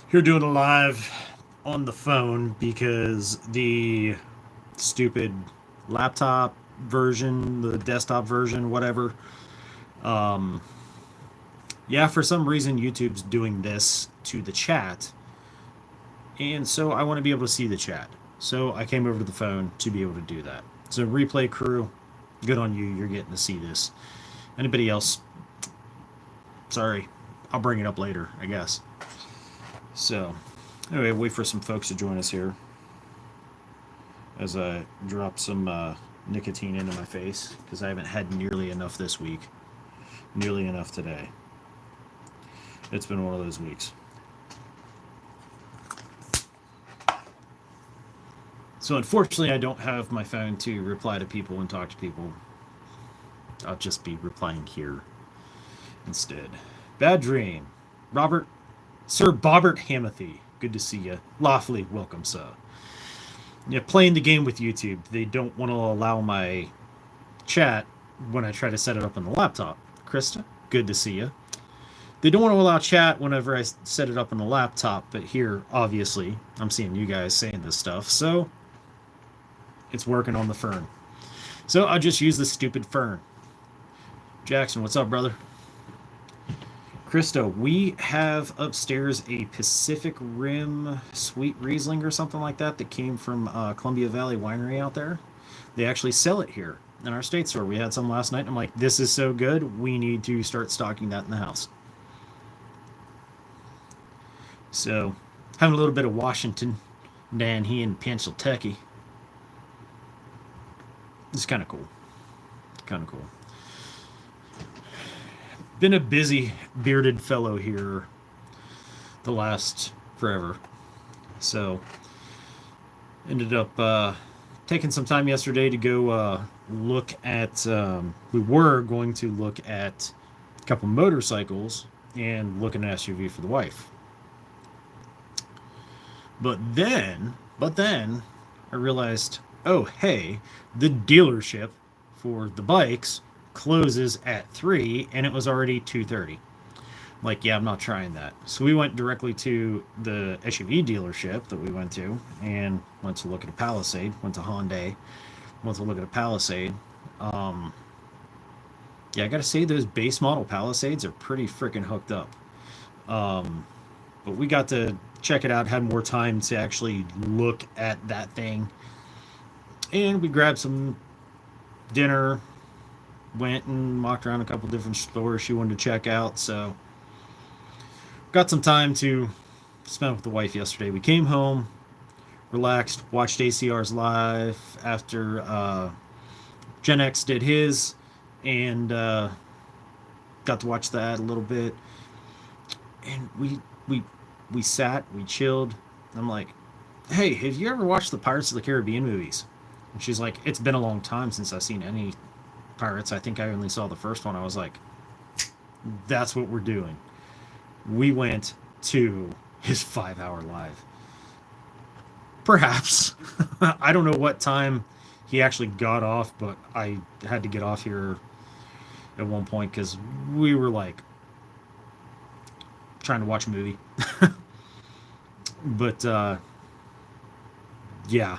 Here doing a live on the phone because the stupid laptop version, the desktop version, whatever. Um, yeah, for some reason YouTube's doing this to the chat, and so I want to be able to see the chat. So I came over to the phone to be able to do that. So replay crew, good on you. You're getting to see this. Anybody else? Sorry, I'll bring it up later, I guess. So anyway, wait for some folks to join us here as I drop some nicotine into my face because I haven't had nearly enough this week. Nearly enough today. It's been one of those weeks. So unfortunately, I don't have my phone to reply to people and talk to people. I'll just be replying here instead. Bad dream. Robert, Sir Bobbert Hamathy. Good to see you. Lawfully welcome, sir. Yeah, playing the game with YouTube, they don't want to allow my chat when I try to set it up on the laptop. Krista, good to see you. They don't want to allow chat whenever I set it up on the laptop, but here, obviously, I'm seeing you guys saying this stuff, so it's working on the fern. So I'll just use the stupid fern. Jackson, what's up, brother? Christo, we have upstairs a Pacific Rim Sweet Riesling or something like that that came from Columbia Valley Winery out there. They actually sell it here in our state store. We had some last night, and I'm like, this is so good, we need to start stocking that in the house. So, having a little bit of Washington down here in Pennsylvania. It's kind of cool. Kind of cool. Been a busy bearded fellow here the last forever. So, ended up taking some time yesterday to go look at. We were going to look at a couple motorcycles and look at an SUV for the wife. But then, I realized, oh hey, the dealership for the bikes closes at 3 and it was already 2:30. Like, yeah, I'm not trying that. So we went directly to the SUV dealership that we went to and went to look at a Palisade, went to Hyundai, went to look at a Palisade. Um, yeah, I gotta say those base model Palisades are pretty freaking hooked up. Um, but we got to check it out, had more time to actually look at that thing. And we grabbed some dinner, went and walked around a couple different stores she wanted to check out. So, got some time to spend with the wife yesterday. We came home, relaxed, watched ACR's live after Gen X did his, and got to watch that a little bit. And we sat, we chilled. I'm like, hey, have you ever watched the Pirates of the Caribbean movies? And she's like, it's been a long time since I've seen any Pirates. I think I only saw the first one. I was like, that's what we're doing. We went to his 5-hour live. Perhaps. I don't know what time he actually got off, but I had to get off here at one point because we were like trying to watch a movie. But yeah,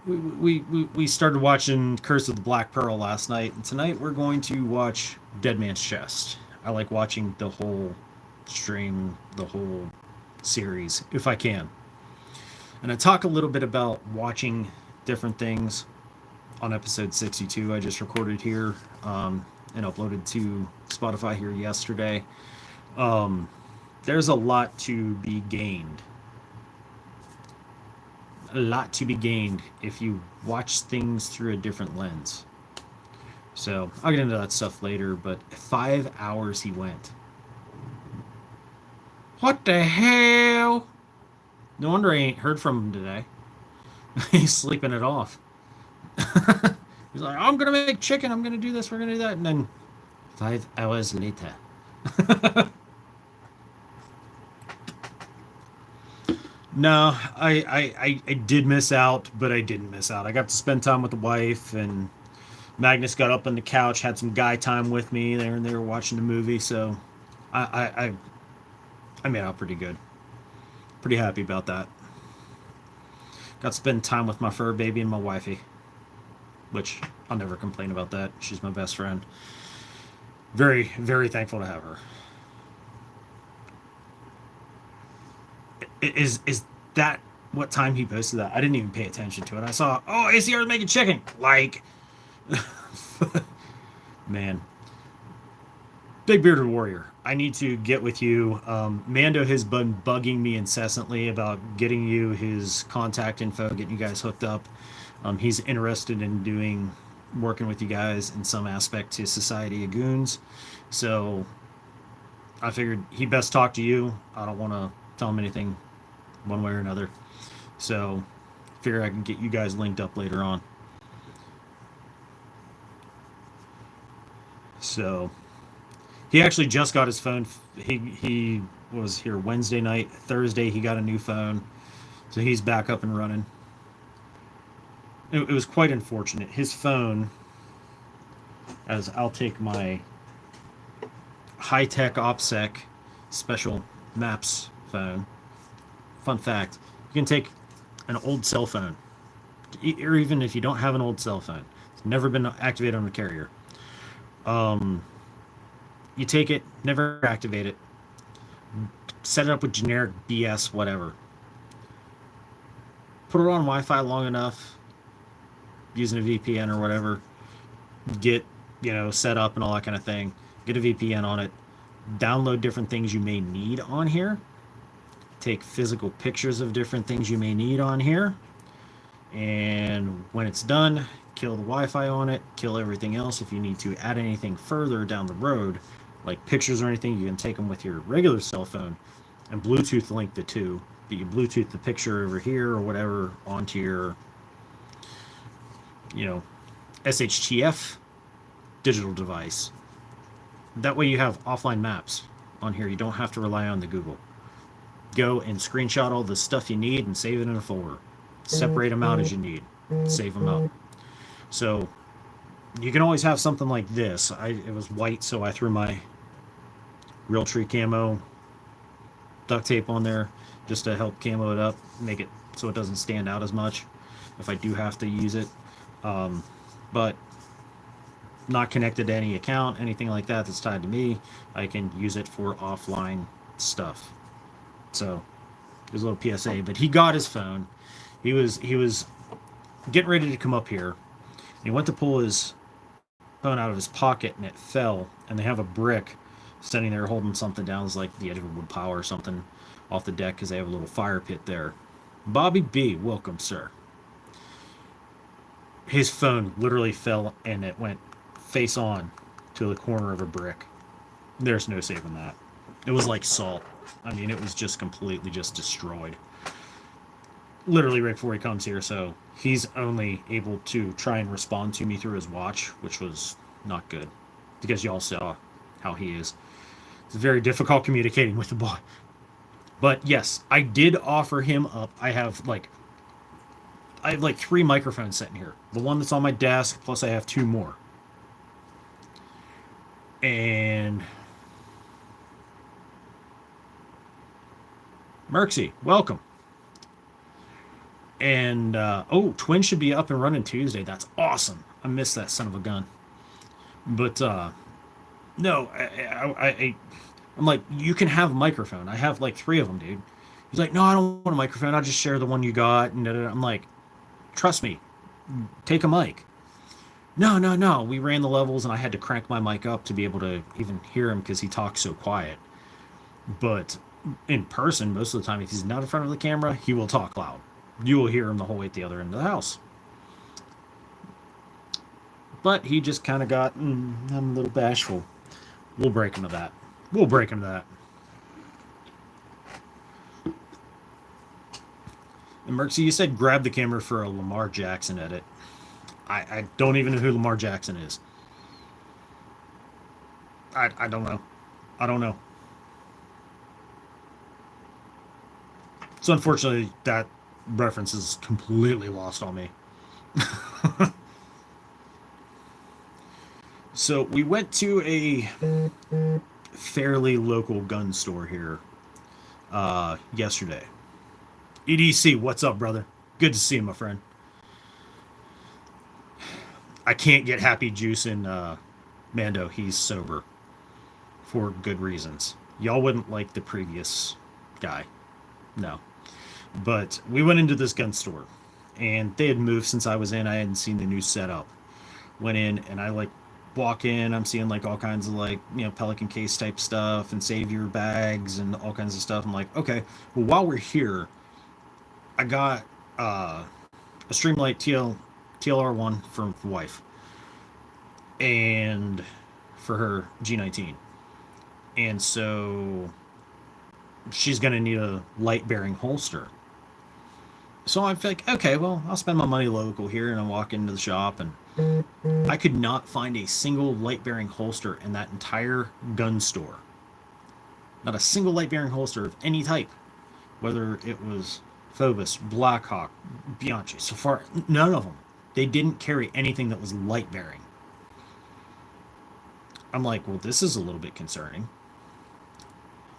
we started watching Curse of the Black Pearl last night, and tonight we're going to watch Dead Man's Chest. I like watching the whole stream, the whole series, if I can. And I talk a little bit about watching different things on episode 62 I just recorded here and uploaded to Spotify here yesterday. There's a lot to be gained. A lot to be gained if you watch things through a different lens. So I'll get into that stuff later, but 5 hours he went. What the hell? No wonder I ain't heard from him today. He's sleeping it off. He's like, I'm gonna make chicken, I'm gonna do this, we're gonna do that, and then 5 hours later. No, I did miss out, but I didn't miss out. I got to spend time with the wife, and Magnus got up on the couch, had some guy time with me they were watching the movie, so I, I, I made out pretty good. Pretty happy about that. Got to spend time with my fur baby and my wifey, which I'll never complain about that. She's my best friend. Very, very thankful to have her. Is that what time he posted that? I didn't even pay attention to it. I saw, oh, ACR is making chicken. Like, man. Big Bearded Warrior, I need to get with you. Mando has been bugging me incessantly about getting you his contact info, getting you guys hooked up. He's interested in working with you guys in some aspect to Society of Goons. So I figured he best talk to you. I don't want to tell him anything one way or another. So figure I can get you guys linked up later on. So he actually just got his phone. He was here Wednesday night. Thursday he got a new phone, so he's back up and running. It was quite unfortunate. His phone, as I'll take my high-tech OPSEC special maps phone. Fun fact: you can take an old cell phone, or even if you don't have an old cell phone, it's never been activated on a carrier. Um, you take it, never activate it, set it up with generic BS, whatever. Put it on Wi-Fi long enough, using a VPN or whatever. Get, set up and all that kind of thing. Get a VPN on it. Download different things you may need on here. Take physical pictures of different things you may need on here. And when it's done, kill the Wi-Fi on it. Kill everything else. If you need to add anything further down the road, like pictures or anything, you can take them with your regular cell phone and Bluetooth link the two. But you Bluetooth the picture over here or whatever onto your, SHTF digital device. That way you have offline maps on here. You don't have to rely on the Google. Go and screenshot all the stuff you need and save it in a folder. Separate them out as you need. Save them up. So you can always have something like this. It was white, so I threw my Realtree camo duct tape on there just to help camo it up, make it so it doesn't stand out as much if I do have to use it. But not connected to any account, anything like that that's tied to me. I can use it for offline stuff. So there's a little PSA. But he got his phone. He was getting ready to come up here. He went to pull his phone out of his pocket and it fell. And they have a brick standing there holding something down. It's like the edge of a wood pile or something off the deck because they have a little fire pit there. Bobby B, welcome, sir. His phone literally fell and it went face on to the corner of a brick. There's no saving that. It was like salt. I mean, it was just completely just destroyed. Literally right before he comes here, so he's only able to try and respond to me through his watch, which was not good. Because y'all saw how he is. It's very difficult communicating with the boy. But yes, I did offer him up. I have like 3 microphones sitting here. The one that's on my desk, plus I have 2 more. And Merxy, welcome. And Twin should be up and running Tuesday. That's awesome. I missed that son of a gun. But no, I'm like, you can have a microphone. I have like 3 of them, dude. He's like, no, I don't want a microphone. I'll just share the one you got. And I'm like, trust me, take a mic. No. We ran the levels and I had to crank my mic up to be able to even hear him because he talks so quiet. But in person, most of the time, if he's not in front of the camera, he will talk loud. You will hear him the whole way at the other end of the house. But he just kind of got, I'm a little bashful. We'll break him to that. And Merxy, you said grab the camera for a Lamar Jackson edit. I don't even know who Lamar Jackson is. I don't know. I don't know. So unfortunately, that reference is completely lost on me. So we went to a fairly local gun store here yesterday. EDC, what's up, brother? Good to see you, my friend. I can't get Happy Juice in Mando. He's sober for good reasons. Y'all wouldn't like the previous guy. No. But we went into this gun store, and they had moved since I was in. I hadn't seen the new setup. Went in, and I like walk in. I'm seeing like all kinds of like Pelican case type stuff and savior bags and all kinds of stuff. I'm like, okay. Well, while we're here, I got a Streamlight TLR1 for the wife, and for her G19, and so she's gonna need a light bearing holster. So I'm like, okay, well, I'll spend my money local here, and I walk into the shop, and I could not find a single light bearing holster in that entire gun store. Not a single light bearing holster of any type, whether it was Phobos, Blackhawk, Bianchi, so far, none of them. They didn't carry anything that was light bearing. I'm like, well, this is a little bit concerning.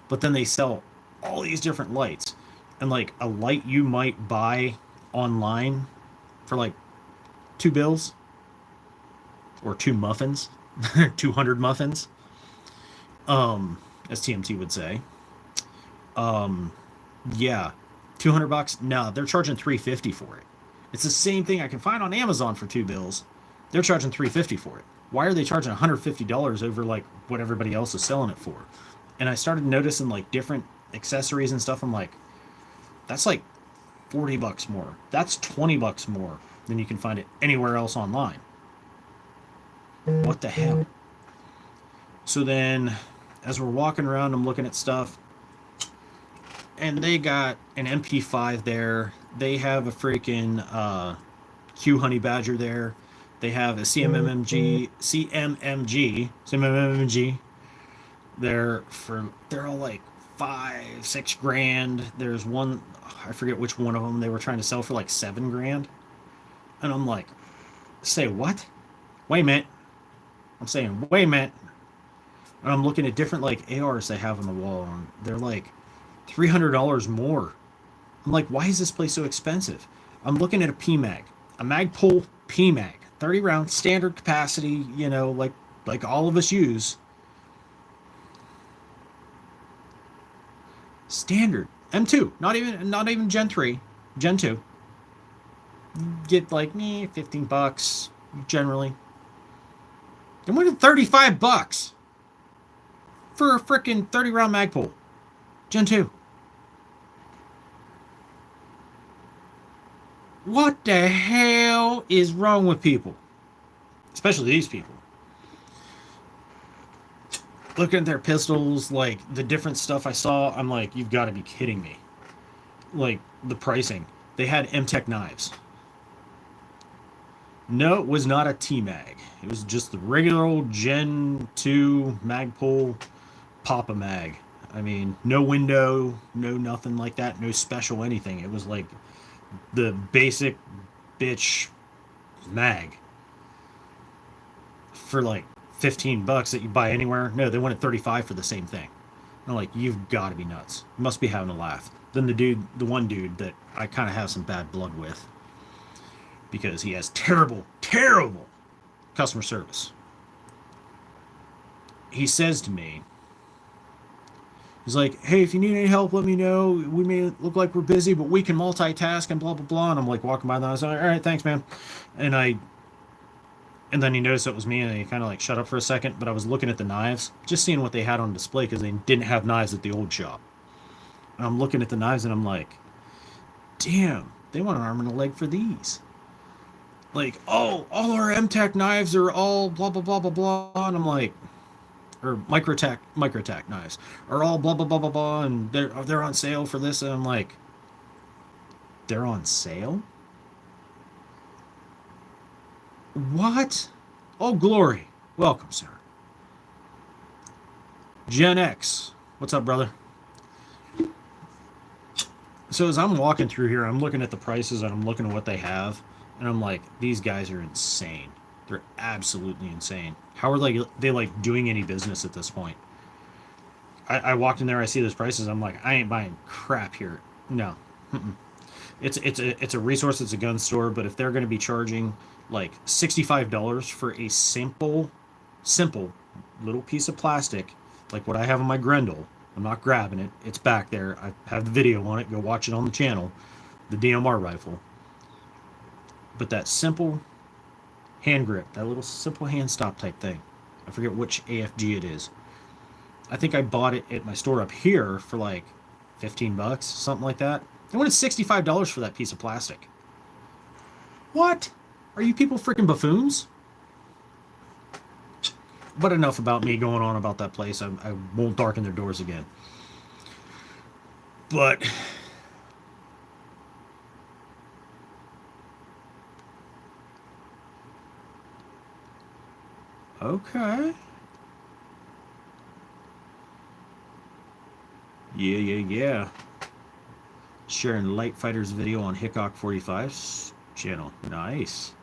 But then they sell all these different lights. And like a light you might buy online for like $2 or two muffins, 200 muffins, as TMT would say. Yeah, $200. No, they're charging $350 for it. It's the same thing I can find on Amazon for $2. They're charging $350 for it. Why are they charging $150 over like what everybody else is selling it for? And I started noticing like different accessories and stuff. I'm like, that's like $40 more. That's $20 more than you can find it anywhere else online. What the hell? So then, as we're walking around, I'm looking at stuff, and they got an MP5 there. They have a freaking Q Honey Badger there. They have a CMMG. They're all like 5-6 grand. There's one, I forget which one of them they were trying to sell for like 7 grand, and I'm like, say what? Wait a minute. I'm saying, wait a minute. And I'm looking at different like ARs they have on the wall, and they're like $300 more. I'm like, why is this place so expensive? I'm looking at a PMag, a Magpul PMag, 30 round standard capacity, like all of us use. Standard M2, not even Gen 3, Gen 2. Get like $15 generally. Then we're at $35 for a freaking 30 round Magpul, Gen 2. What the hell is wrong with people? Especially these people. Looking at their pistols, like the different stuff I saw, I'm like, you've got to be kidding me. Like the pricing. They had M-Tech knives. No, it was not a T-Mag. It was just the regular old Gen 2 Magpul Papa Mag. I mean, no window, no nothing like that, no special anything. It was like the basic bitch mag for like $15 that you buy anywhere. No, they wanted $35 for the same thing. I'm like, you've got to be nuts. You must be having a laugh. Then the one dude that I kind of have some bad blood with, because he has terrible customer service. He says to me, he's like, hey, if you need any help, let me know. We may look like we're busy, but we can multitask and blah, blah, blah. And I'm like walking by them. I was like, all right, thanks, man. And then he noticed it was me, and he kind of like shut up for a second. But I was looking at the knives, just seeing what they had on display, because they didn't have knives at the old shop. And I'm looking at the knives, and I'm like, damn, they want an arm and a leg for these. Like, oh, all our M-Tech knives are all blah, blah, blah, blah, blah. And I'm like, or microtech knives are all blah, blah, blah, blah, blah. And they're on sale for this. And I'm like, they're on sale? What? Oh, glory. Welcome, sir. Gen X. What's up, brother? So as I'm walking through here, I'm looking at the prices, and I'm looking at what they have. And I'm like, these guys are insane. They're absolutely insane. How are they like doing any business at this point? I walked in there, I see those prices. I'm like, I ain't buying crap here. No. It's a resource. It's a gun store, but if they're going to be charging like $65 for a simple little piece of plastic, like what I have on my Grendel, I'm not grabbing it. It's back there. I have the video on it. Go watch it on the channel. The DMR rifle, but that simple hand grip, that little simple hand stop type thing. I forget which AFG it is. I think I bought it at my store up here for like 15 bucks, something like that. I wanted $65 for that piece of plastic. What? Are you people freaking buffoons? But enough about me going on about that place. I won't darken their doors again. But okay. Yeah. Sharing Light Fighter's video on Hickok 45's channel. Nice.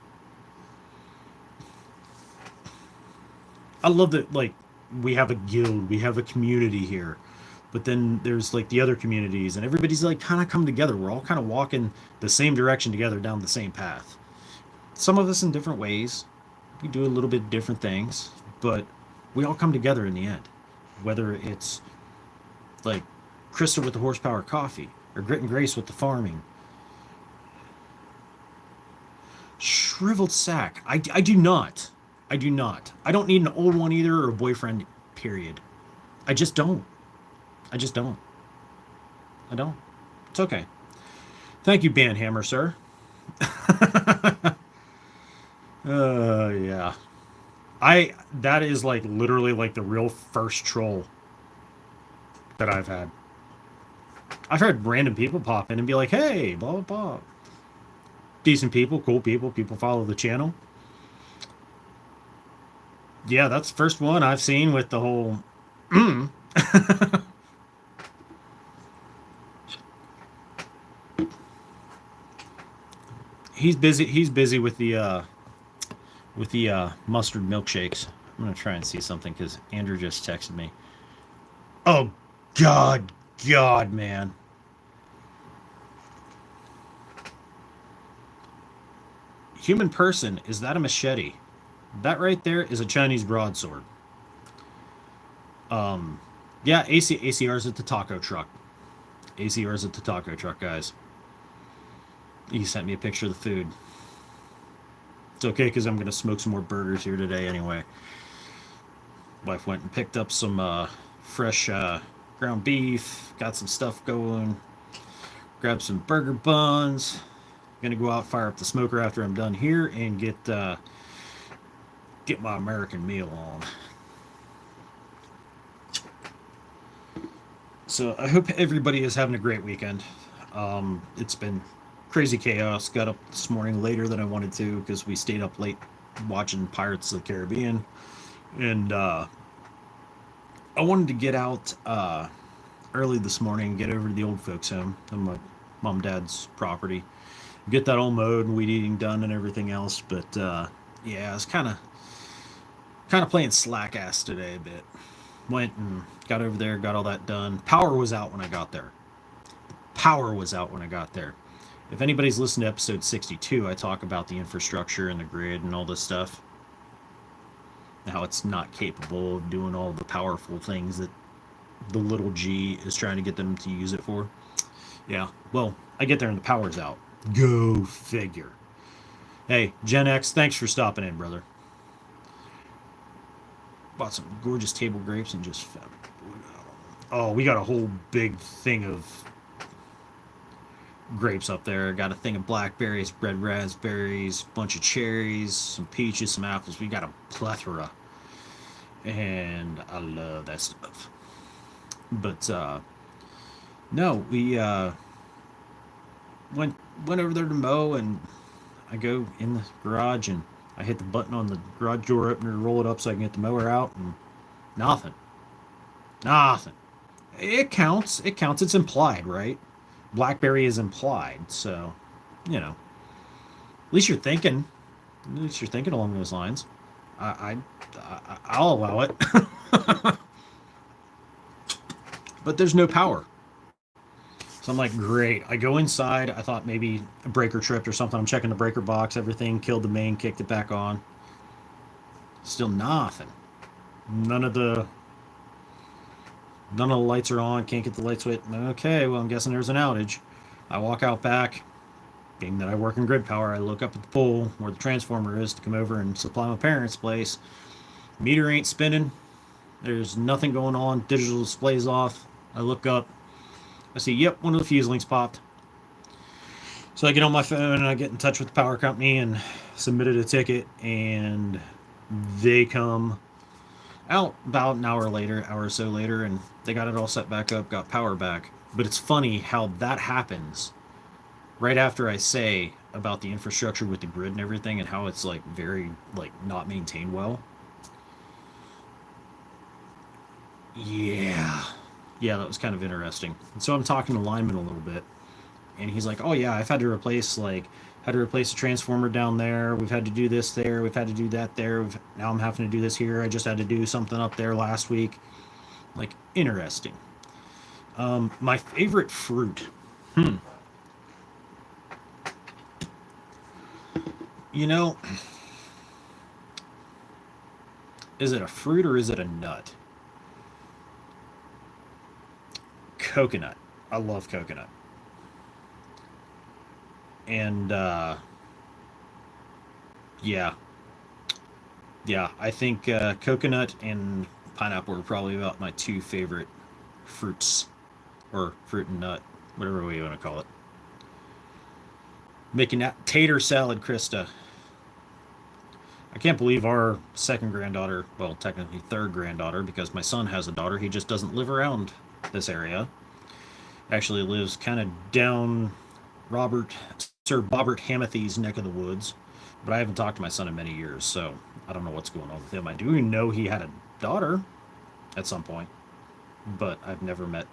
I love that, like, we have a guild, we have a community here. But then there's like the other communities, and everybody's like kind of come together. We're all kind of walking the same direction together down the same path. Some of us in different ways. We do a little bit different things, but we all come together in the end. Whether it's like Krista with the horsepower coffee, or Grit and Grace with the farming. Shriveled sack. I do not. I do not. I don't need an old one either or a boyfriend, period. I just don't. I just don't. I don't. It's okay. Thank you, Banhammer, sir. Yeah. That is like literally like the real first troll that I've had. I've had random people pop in and be like, hey, blah, blah, blah. Decent people, cool people, people follow the channel. Yeah, that's the first one I've seen with the whole. He's busy with the mustard milkshakes. I'm gonna try and see something because Andrew just texted me. Oh God, man. Human person, is that a machete? That right there is a Chinese broadsword. Yeah, ACR's at the taco truck. ACR's at the taco truck, guys. He sent me a picture of the food. It's okay because I'm gonna smoke some more burgers here today anyway. Wife went and picked up some fresh ground beef. Got some stuff going. Grabbed some burger buns. Gonna go out, fire up the smoker after I'm done here, and get my American meal on. So I hope everybody is having a great weekend. It's been crazy chaos. Got up this morning later than I wanted to because we stayed up late watching Pirates of the Caribbean, and I wanted to get out early this morning, get over to the old folks' home on my mom and dad's property, get that all mowed and weed eating done and everything else. But yeah, I was kind of playing slack ass today a bit. Went and got over there, got all that done. Power was out when I got there. Power was out when I got there. If anybody's listened to episode 62, I talk about the infrastructure and the grid and all this stuff. How it's not capable of doing all the powerful things that the little G is trying to get them to use it for. Yeah, well, I get there and the power's out. Go figure. Hey, Gen X, thanks for stopping in, brother. Bought some gorgeous table grapes and just. Oh, we got a whole big thing of grapes up there. Got a thing of blackberries, red raspberries, bunch of cherries, some peaches, some apples. We got a plethora. And I love that stuff. But no, we went over there to mow, and I go in the garage and I hit the button on the garage door opener to roll it up so I can get the mower out, and nothing. Nothing. It counts. It counts. It's implied, right? Blackberry is implied, so at least you're thinking. At least you're thinking along those lines. I'll allow it. But there's no power. So I'm like, great. I go inside. I thought maybe a breaker tripped or something. I'm checking the breaker box, everything, killed the main, kicked it back on. Still nothing. None of the lights are on. Can't get the light switch. Okay, well, I'm guessing there's an outage. I walk out back. Being that I work in grid power, I look up at the pole where the transformer is to come over and supply my parents' place. Meter ain't spinning. There's nothing going on. Digital display's off. I look up. I see, yep, one of the fuse links popped. So I get on my phone and I get in touch with the power company and submitted a ticket, and they come out about an hour or so later, and they got it all set back up, got power back. But it's funny how that happens right after I say about the infrastructure with the grid and everything and how it's like very like not maintained well. Yeah. Yeah, that was kind of interesting. And so I'm talking to lineman a little bit, and he's like, "Oh yeah, I've had to replace a transformer down there. We've had to do this there. We've had to do that there. Now I'm having to do this here. I just had to do something up there last week." Like, interesting. My favorite fruit. Hmm. You know, is it a fruit or is it a nut? Coconut. I love coconut. And yeah, yeah, I think coconut and pineapple are probably about my two favorite fruits, or fruit and nut, whatever way you want to call it. Making that tater salad, Krista. I can't believe our second granddaughter, well, technically third granddaughter, because my son has a daughter. He just doesn't live around this area. Actually lives kind of down Robert, Sir Bobbert Hamathy's neck of the woods. But I haven't talked to my son in many years, so I don't know what's going on with him. I do know he had a daughter at some point, but I've never met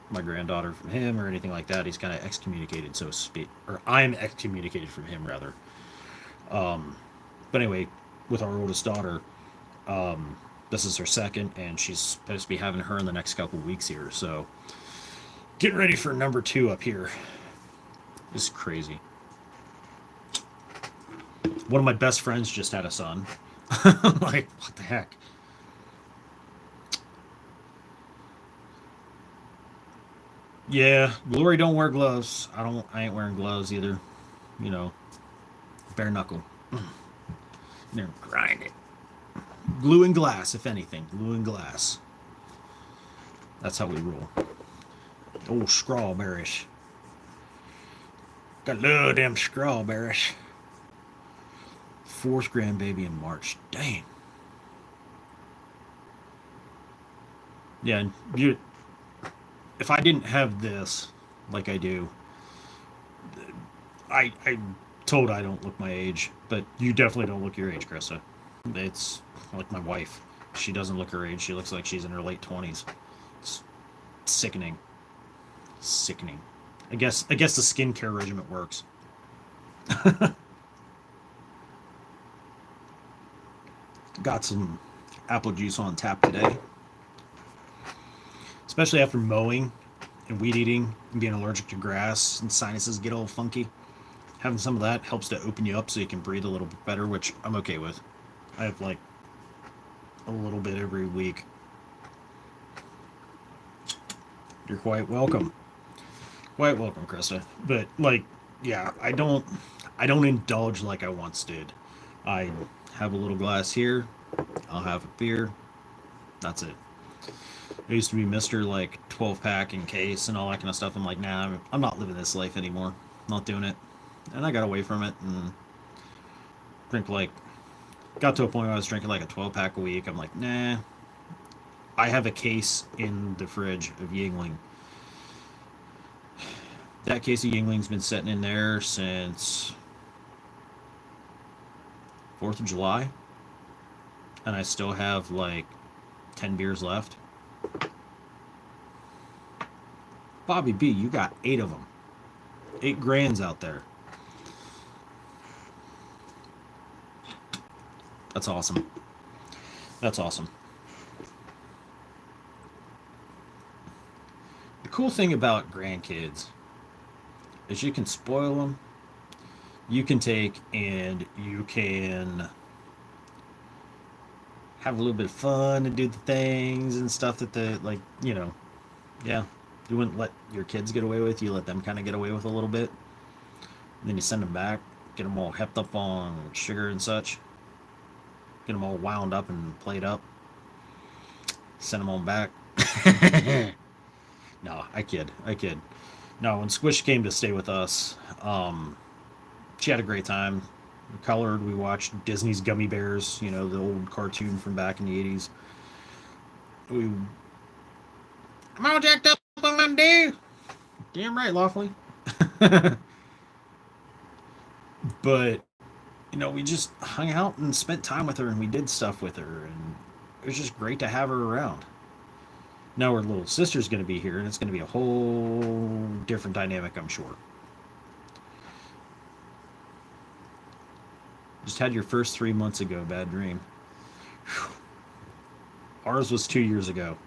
my granddaughter from him or anything like that. He's kind of excommunicated, so to speak, or I'm excommunicated from him rather. But anyway, with our oldest daughter, this is her second, and she's supposed to be having her in the next couple weeks here. So getting ready for number two up here. This is crazy. One of my best friends just had a son. Like, what the heck? Yeah, Glory don't wear gloves. I ain't wearing gloves either. You know, bare knuckle. They're grind it. Glue and glass, if anything. Glue and glass. That's how we roll. Oh, strawberries. Got love them strawberries. Fourth grandbaby in March. Dang. Yeah, you. If I didn't have this, like I do, I'm told I don't look my age, but you definitely don't look your age, Krista. It's like my wife. She doesn't look her age. She looks like she's in her late 20s. It's sickening. Sickening. I guess the skincare regimen works. Got some apple juice on tap today, especially after mowing and weed eating and being allergic to grass and sinuses get all funky. Having some of that helps to open you up so you can breathe a little bit better, which I'm okay with. I have like a little bit every week. You're quite welcome. Quite welcome, Krista. But like, yeah, I don't indulge like I once did. I have a little glass here. I'll have a beer. That's it. I used to be Mister like 12 pack in case and all that kind of stuff. I'm like, nah, I'm not living this life anymore. Not doing it. And I got away from it and drink like got to a point where I was drinking like a 12 pack a week. I'm like, nah. I have a case in the fridge of Yingling. That case of Yingling's been sitting in there since 4th of July, and I still have like 10 beers left. Bobby B, you got 8 of them. 8 grands out there. That's awesome. That's awesome. The cool thing about grandkids is you can spoil them. You can take and you can have a little bit of fun and do the things and stuff that the like, yeah, you wouldn't let your kids get away with. You let them kind of get away with a little bit. And then you send them back, get them all hepped up on sugar and such, get them all wound up and played up, send them on back. No, I kid. I kid. No, when Squish came to stay with us, she had a great time. We colored. We watched Disney's Gummy Bears, the old cartoon from back in the 80s. We, I'm all jacked up on them, dude. Damn right, lawfully. But, we just hung out and spent time with her and we did stuff with her. And it was just great to have her around. Now her little sister's going to be here and it's going to be a whole different dynamic, I'm sure. Just had your first 3 months ago, bad dream. Whew. Ours was 2 years ago.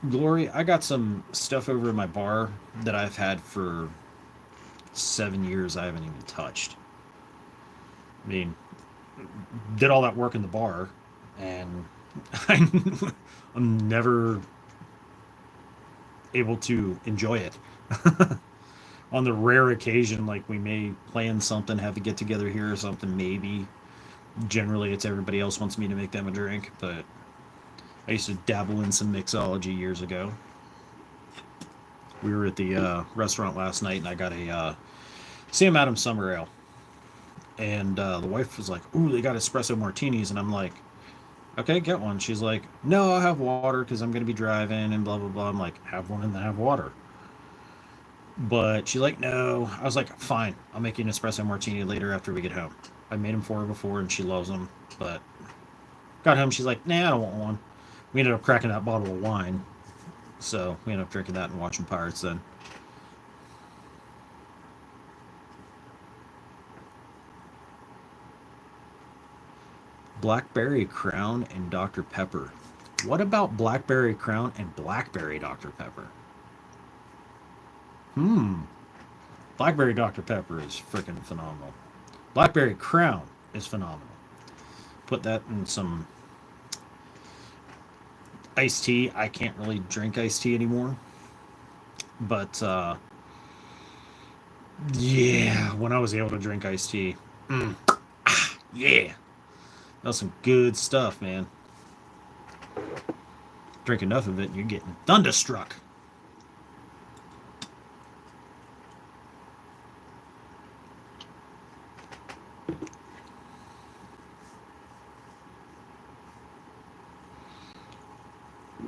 Glory, I got some stuff over in my bar that I've had for 7 years I haven't even touched. I mean, did all that work in the bar, and I'm never able to enjoy it. On the rare occasion, like we may plan something, have a get together here or something, maybe. Generally, it's everybody else wants me to make them a drink, but I used to dabble in some mixology years ago. We were at the restaurant last night, and I got a Sam Adams Summer Ale, and the wife was like, "Ooh, they got espresso martinis," and I'm like, "Okay, get one." She's like, "No, I'll have water because I'm going to be driving and blah blah blah." I'm like, "Have one and then have water." But she's like, "No." I was like, "Fine, I'll make you an espresso martini later after we get home." I made them for her before, and she loves them. But got home, she's like, "Nah, I don't want one." We ended up cracking that bottle of wine, so we ended up drinking that and watching Pirates then. Blackberry Crown and Dr. Pepper. What about Blackberry Crown and Blackberry Dr. Pepper? Hmm. Blackberry Dr. Pepper is freaking phenomenal. Blackberry Crown is phenomenal. Put that in some iced tea. I can't really drink iced tea anymore. But yeah, when I was able to drink iced tea, yeah, that was some good stuff, man. Drink enough of it, and you're getting thunderstruck.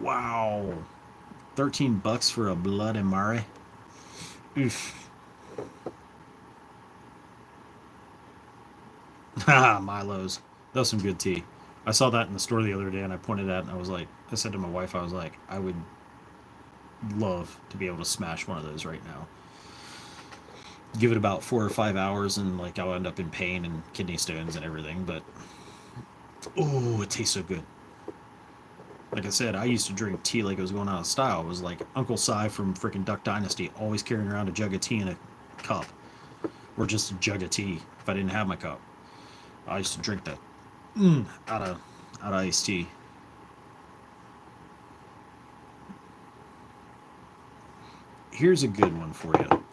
Wow, $13 for a Bloody Mary. Oof. Ha, Milo's. That was some good tea. I saw that in the store the other day, and I pointed at it, and I was like, I said to my wife, I was like, I would love to be able to smash one of those right now. Give it about 4 or 5 hours, and like I'll end up in pain and kidney stones and everything. But oh, it tastes so good. Like I said, I used to drink tea like it was going out of style. It was like Uncle Si from freaking Duck Dynasty, always carrying around a jug of tea in a cup, or just a jug of tea if I didn't have my cup. I used to drink that out of iced tea. Here's a good one for you.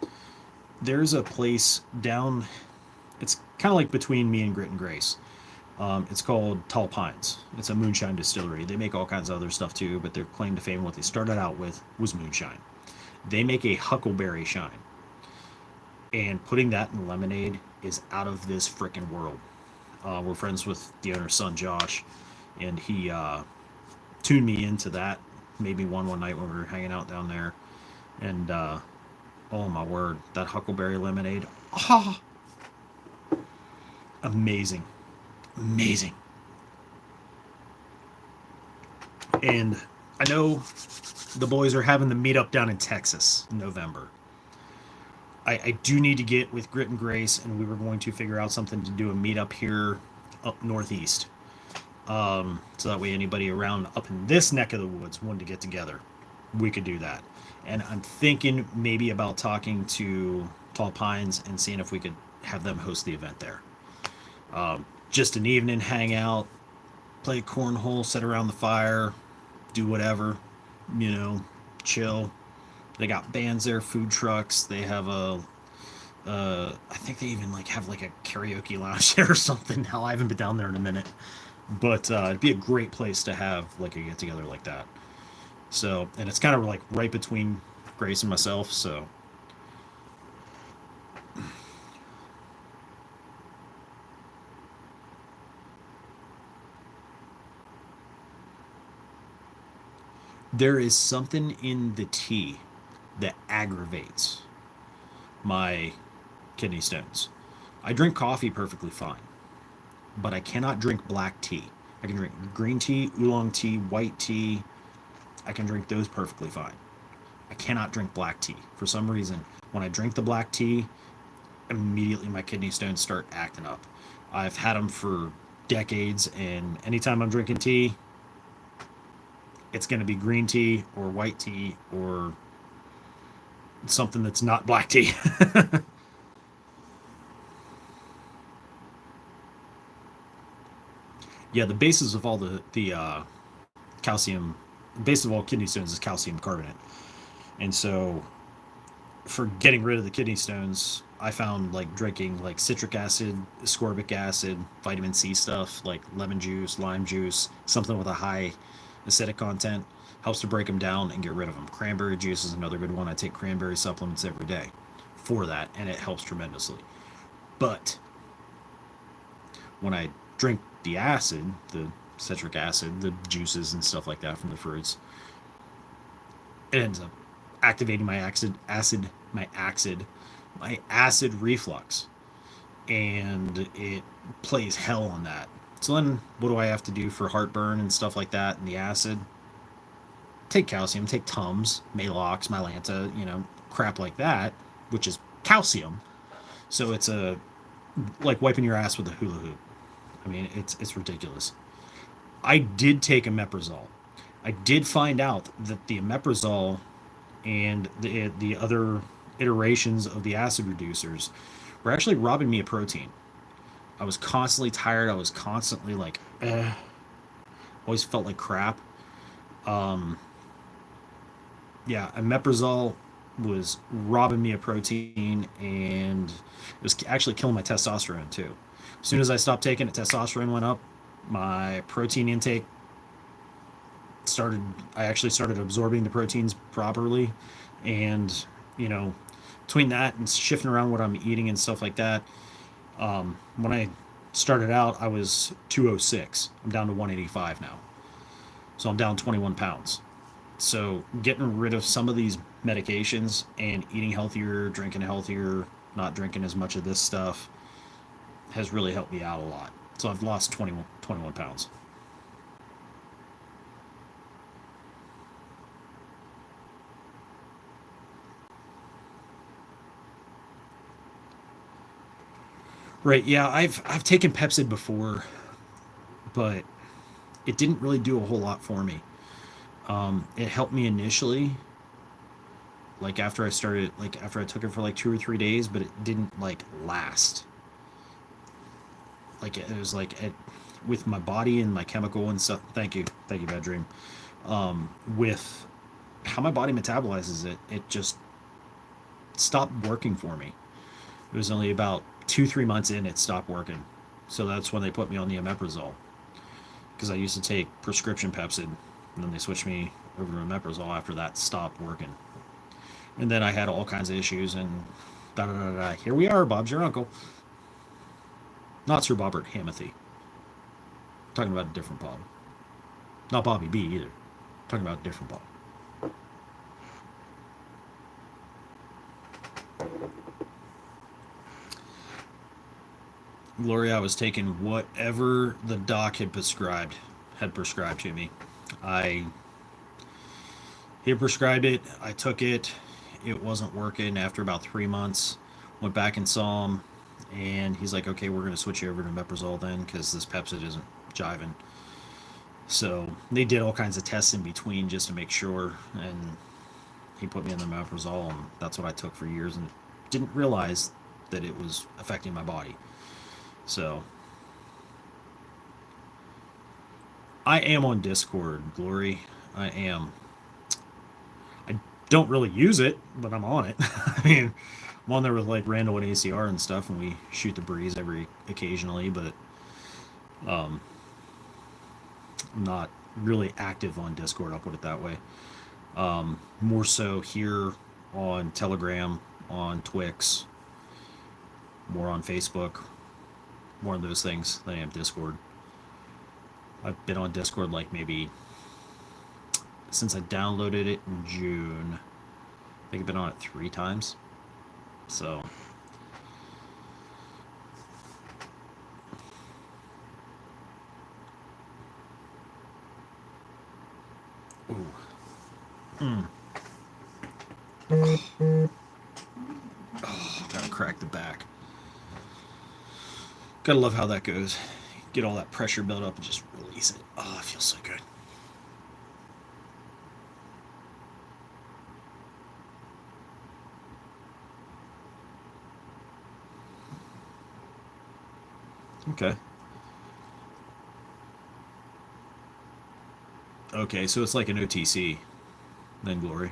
There's a place down. It's kind of like between me and Grit and Grace. It's called Tall Pines. It's a moonshine distillery. They make all kinds of other stuff too, but their claim to fame, what they started out with, was moonshine. They make a huckleberry shine, and putting that in lemonade is out of this freaking world. We're friends with the owner's son, Josh, and he tuned me into that. Made me one night when we were hanging out down there, and oh my word, that huckleberry lemonade, ah, amazing, amazing. And I know the boys are having the meetup down in Texas in November. I do need to get with Grit and Grace, and we were going to figure out something to do a meetup here up northeast. So that way anybody around up in this neck of the woods wanted to get together, we could do that. And I'm thinking maybe about talking to Tall Pines and seeing if we could have them host the event there. Just an evening hangout, play cornhole, sit around the fire, do whatever, you know, chill. They got bands there, food trucks. They have I think they even like have like a karaoke lounge there or something. Hell, I haven't been down there in a minute, but it'd be a great place to have like a get together like that. So, and it's kind of like right between Grace and myself. So, there is something in the tea that aggravates my kidney stones. I drink coffee perfectly fine, but I cannot drink black tea. I can drink green tea, oolong tea, white tea. I can drink those perfectly fine. I cannot drink black tea. For some reason, when I drink the black tea, immediately my kidney stones start acting up. I've had them for decades, and anytime I'm drinking tea, it's going to be green tea or white tea or something that's not black tea. Yeah, the basis of all the calcium, base of all kidney stones is calcium carbonate, and so for getting rid of the kidney stones, I found like drinking like citric acid, ascorbic acid, vitamin C stuff like lemon juice, lime juice, something with a high acidic content helps to break them down and get rid of them. Cranberry juice is another good one. I take cranberry supplements every day for that, and it helps tremendously. But when I drink the acid, the citric acid, the juices and stuff like that from the fruits, it ends up activating my acid reflux, and it plays hell on that. So then, what do I have to do for heartburn and stuff like that? And the acid, take calcium, take Tums, Malox, Mylanta, crap like that, which is calcium. So it's a like wiping your ass with a hula hoop. I mean, it's ridiculous. I did take omeprazole. I did find out that the omeprazole and the other iterations of the acid reducers were actually robbing me of protein. I was constantly tired. I was constantly like, always felt like crap. Um, yeah, omeprazole was robbing me of protein, and it was actually killing my testosterone too. As soon as I stopped taking it, testosterone went up. My protein intake started. I actually started absorbing the proteins properly, and you know, between that and shifting around what I'm eating and stuff like that, when I started out, I was 206. I'm down to 185 now, so I'm down 21 pounds. So getting rid of some of these medications and eating healthier, drinking healthier, not drinking as much of this stuff has really helped me out a lot. So I've lost 21 pounds. Right, yeah, I've taken Pepsid before, but it didn't really do a whole lot for me. It helped me initially, like after I took it for like 2 or 3 days, but it didn't like last. Like it was like with my body and my chemical and stuff. Thank you, bad dream. With how my body metabolizes it, it just stopped working for me. It was only about 2 3 months in it stopped working, so that's when they put me on the omeprazole, because I used to take prescription Pepsid, and then they switched me over to omeprazole after that stopped working. And then I had all kinds of issues, and da da da da. Here we are, Bob's your uncle. Not Sir Robert Hamothy. Talking about a different Bob. Not Bobby B either. Talking about a different Bob. Gloria was taking whatever the doc had prescribed to me. I He prescribed it. I took it. it wasn't working after about 3 months. Went back and saw him, and he's like, okay, we're going to switch you over to Meprazole then because this Pepsid isn't jiving. So they did all kinds of tests in between just to make sure, and he put me on the Meprazole, and that's what I took for years, and didn't realize that it was affecting my body. So I am on Discord, Glory. I am. I don't really use it, but I'm on it. I mean, I'm on there with like Randall and ACR and stuff, and we shoot the breeze every occasionally, but um, I'm not really active on Discord. I'll put it that way. More so here on Telegram, on Twix, more on Facebook, more on those things than I am Discord. I've been on Discord like maybe since I downloaded it in June. I think I've been on it 3 times. So, ooh. Mm. Oh, gotta crack the back. Gotta love how that goes. Get all that pressure built up and just release it. Oh, it feels so good. Okay. Okay, so it's like an OTC, then Glory.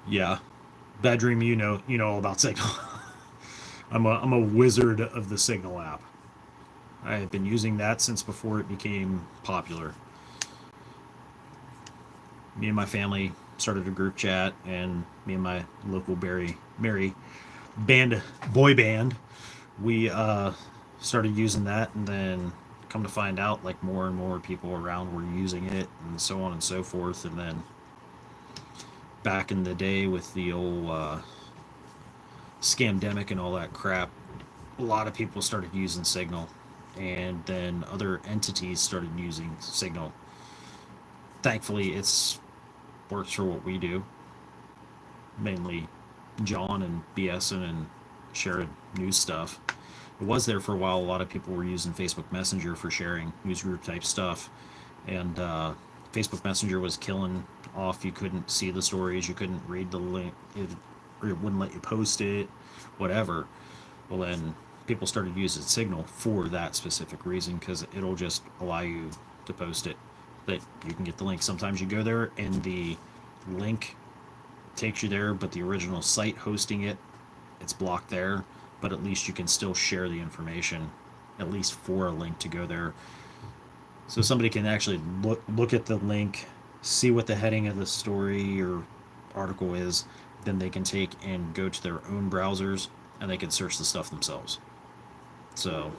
Yeah. Bad Dream, you know all about Signal. I'm a wizard of the Signal app. I have been using that since before it became popular. Me and my family started a group chat, and me and my local Mary band boy band, we started using that, and then come to find out, like more and more people around were using it, and so on and so forth. And then back in the day with the old scamdemic and all that crap, a lot of people started using Signal, and then other entities started using Signal. Thankfully, it's works for what we do, mainly John and BSing and sharing news stuff. It was there for a while. A lot of people were using Facebook Messenger for sharing news group type stuff, and Facebook Messenger was killing off. You couldn't see the stories, you couldn't read the link, it wouldn't let you post it, whatever. Well, then people started using Signal for that specific reason because it'll just allow you to post it. That you can get the link. Sometimes you go there and the link takes you there, but the original site hosting it, it's blocked there. But at least you can still share the information, at least for a link to go there. So somebody can actually look at the link, see what the heading of the story or article is, then they can take and go to their own browsers and they can search the stuff themselves. So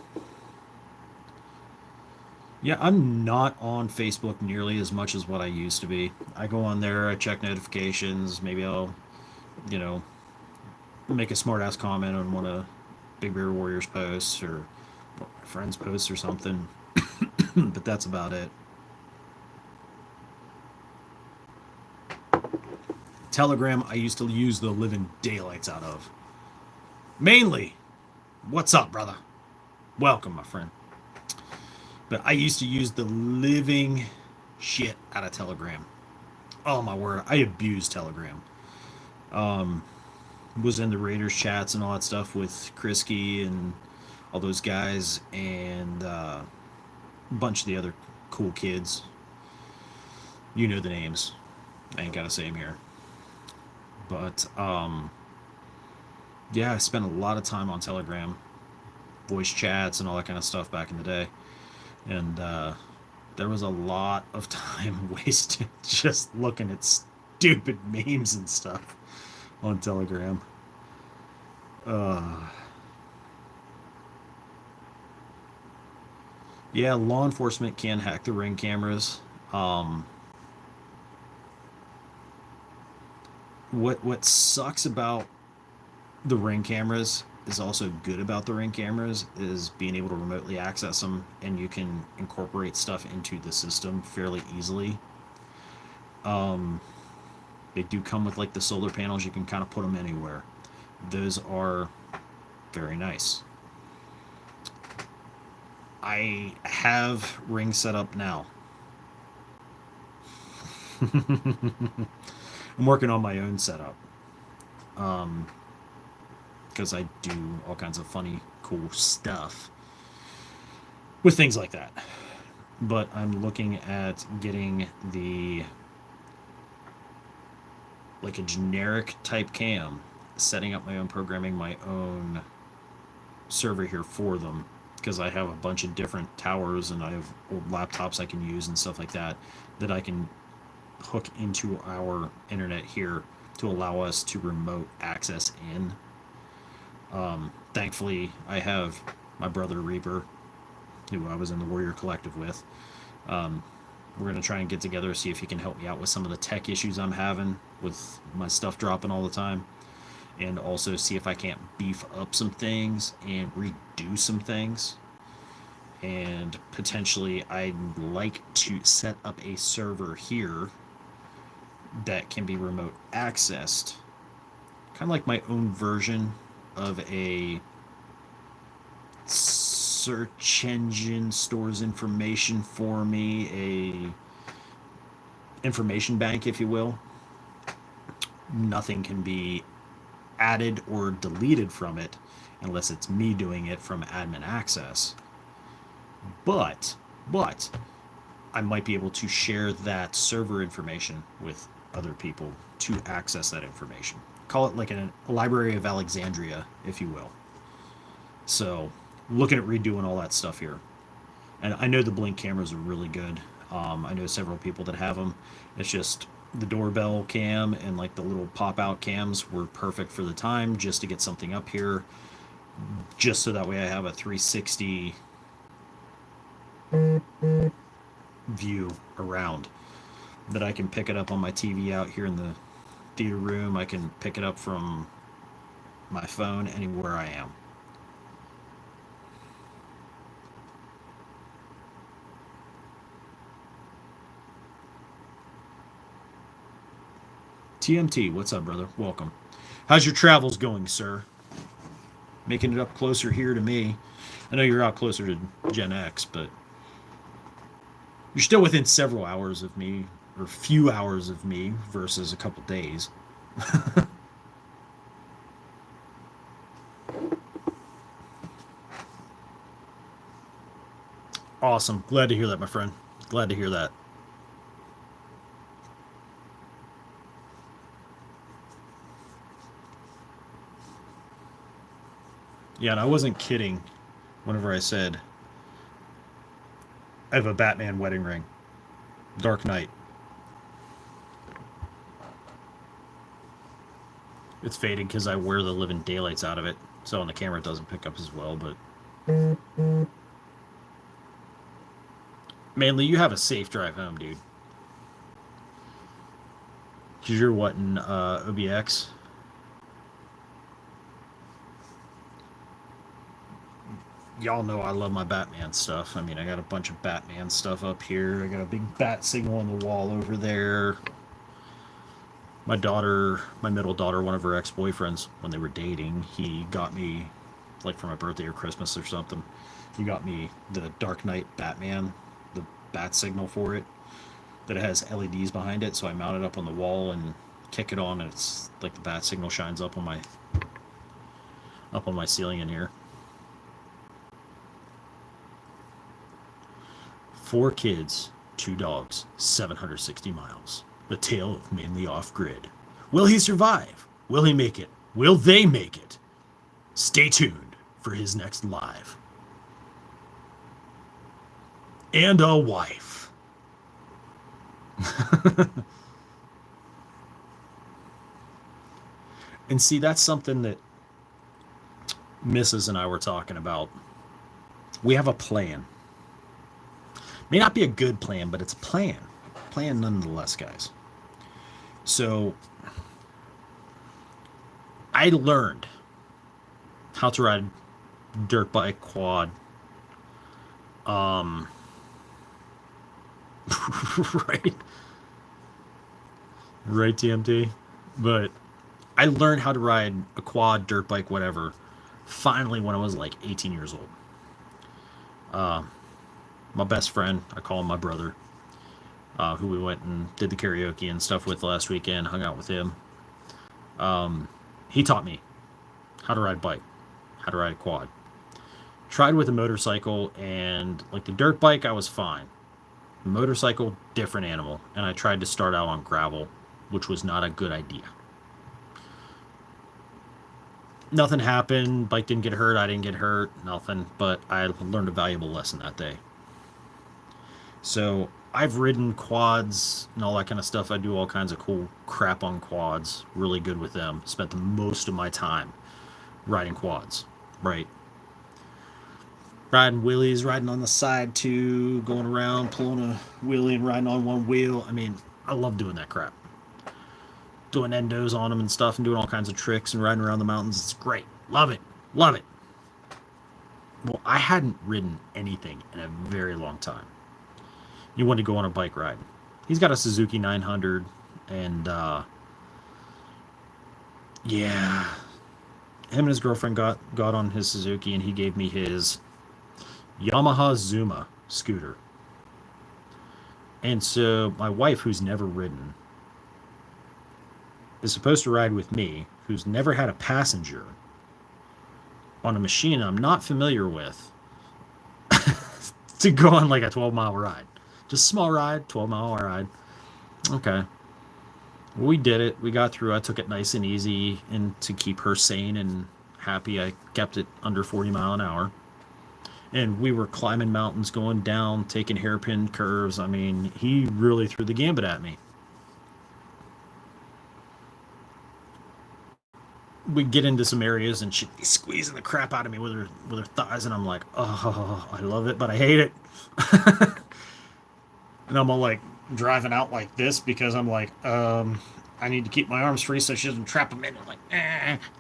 yeah, I'm not on Facebook nearly as much as what I used to be. I go on there, I check notifications, maybe I'll, you know, make a smart ass comment on one of Big Bear Warriors posts or my friends posts or something. But that's about it. Telegram, I used to use the living daylights out of. Mainly, what's up, brother? Welcome, my friend. But I used to use the living shit out of Telegram. Oh my word, I abused Telegram. Um, was in the Raiders chats and all that stuff with Krisky and all those guys, and a bunch of the other cool kids. You know the names. I ain't gotta say them here. But yeah, I spent a lot of time on Telegram, voice chats and all that kind of stuff back in the day, and there was a lot of time wasted just looking at stupid memes and stuff on Telegram. Uh, yeah, law enforcement can hack the ring cameras. Um, what sucks about the ring cameras is also good about the Ring cameras is being able to remotely access them, and you can incorporate stuff into the system fairly easily. Um, they do come with like the solar panels. You can kind of put them anywhere. Those are very nice. I have Ring set up now. I'm working on my own setup. Um, because I do all kinds of funny, cool stuff with things like that. But I'm looking at getting the like a generic type cam, setting up my own programming, my own server here for them because I have a bunch of different towers and I have old laptops I can use and stuff like that that I can hook into our internet here to allow us to remote access in. Thankfully, I have my brother Reaper, who I was in the Warrior Collective with. Um, we're going to try and get together, see if he can help me out with some of the tech issues I'm having with my stuff dropping all the time. And also see if I can't beef up some things and redo some things. And potentially, I'd like to set up a server here that can be remote accessed. Kind of like my own version of a search engine stores information for me, a information bank, if you will. Nothing can be added or deleted from it unless it's me doing it from admin access. But I might be able to share that server information with other people to access that information. Call it like a Library of Alexandria, if you will. So, looking at redoing all that stuff here. And I know the Blink cameras are really good. I know several people that have them. It's just the doorbell cam and like the little pop out cams were perfect for the time just to get something up here, just so that way I have a 360 view around that I can pick it up on my TV out here in the theater room. I can pick it up from my phone anywhere I am. TMT, what's up, brother? Welcome. How's your travels going, sir? Making it up closer here to me. I know you're out closer to Gen X, but you're still within several hours of me, or few hours of me, versus a couple days. Awesome. Glad to hear that, my friend. Glad to hear that. Yeah, and I wasn't kidding whenever I said I have a Batman wedding ring. Dark Knight. It's faded because I wear the living daylights out of it, so on the camera it doesn't pick up as well, but Manly, you have a safe drive home, dude. Because you're what in OBX? Y'all know I love my Batman stuff. I mean, I got a bunch of Batman stuff up here. I got a big bat signal on the wall over there. My daughter, my middle daughter, one of her ex-boyfriends, when they were dating, he got me, like for my birthday or Christmas or something, he got me the Dark Knight Batman, the bat signal for it, that has LEDs behind it. So I mount it up on the wall and kick it on, and it's like the bat signal shines up on my ceiling in here. 4 kids, 2 dogs, 760 miles. The tale of Manly off-grid. Will he survive? Will he make it? Will they make it? Stay tuned for his next live. And a wife. And see, that's something that Mrs. and I were talking about. We have a plan. May not be a good plan, but it's a plan. Plan nonetheless, guys. So I learned how to ride dirt bike, quad. Um, right, right, TMT. But I learned how to ride a quad, dirt bike, whatever. Finally, when I was like 18 years old. My best friend, I call him my brother, who we went and did the karaoke and stuff with last weekend, hung out with him. He taught me how to ride a bike, how to ride a quad. Tried with a motorcycle, and like the dirt bike, I was fine. Motorcycle, different animal. And I tried to start out on gravel, which was not a good idea. Nothing happened. Bike didn't get hurt. I didn't get hurt. Nothing. But I learned a valuable lesson that day. So I've ridden quads and all that kind of stuff. I do all kinds of cool crap on quads. Really good with them. Spent the most of my time riding quads. Right. Riding wheelies, riding on the side too, going around, pulling a wheelie and riding on one wheel. I mean, I love doing that crap. Doing endos on them and stuff and doing all kinds of tricks and riding around the mountains. It's great. Love it. Love it. Well, I hadn't ridden anything in a very long time. You wanted to go on a bike ride. He's got a Suzuki 900, and yeah, him and his girlfriend got on his Suzuki, and he gave me his Yamaha Zuma scooter. And so my wife, who's never ridden, is supposed to ride with me, who's never had a passenger, on a machine I'm not familiar with, to go on like a 12-mile ride. Just small ride, 12-mile ride. Okay. We did it. We got through. I took it nice and easy, and to keep her sane and happy, I kept it under 40 mile an hour. And we were climbing mountains, going down, taking hairpin curves. I mean, he really threw the gambit at me. We get into some areas, and she'd be squeezing the crap out of me with her thighs, and I'm like, oh, I love it, but I hate it. And I'm all like driving out like this because I'm like, I need to keep my arms free so she doesn't trap them in. Like,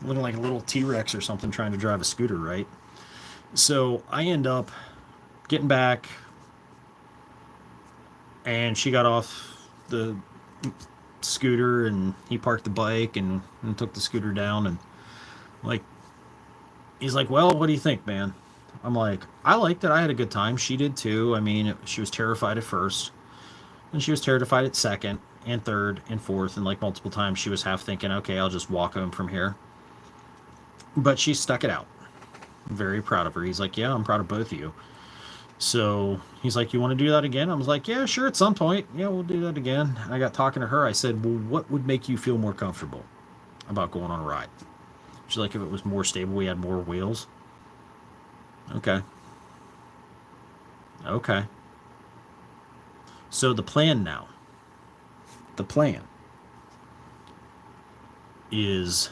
looking like a little T-Rex or something trying to drive a scooter, right? So I end up getting back, and she got off the scooter, and he parked the bike and took the scooter down, and like, he's like, well, what do you think, man? I'm like, I liked it. I had a good time. She did too. I mean, she was terrified at first, and she was terrified at second and third and fourth, and like multiple times she was half thinking, okay, I'll just walk home from here. But she stuck it out. Very proud of her. He's like, yeah, I'm proud of both of you. So he's like, you want to do that again? I was like, yeah, sure, at some point. Yeah, we'll do that again. I got talking to her. I said, well, what would make you feel more comfortable about going on a ride? She's like, if it was more stable, we had more wheels. Okay. Okay. So the plan now. The plan is,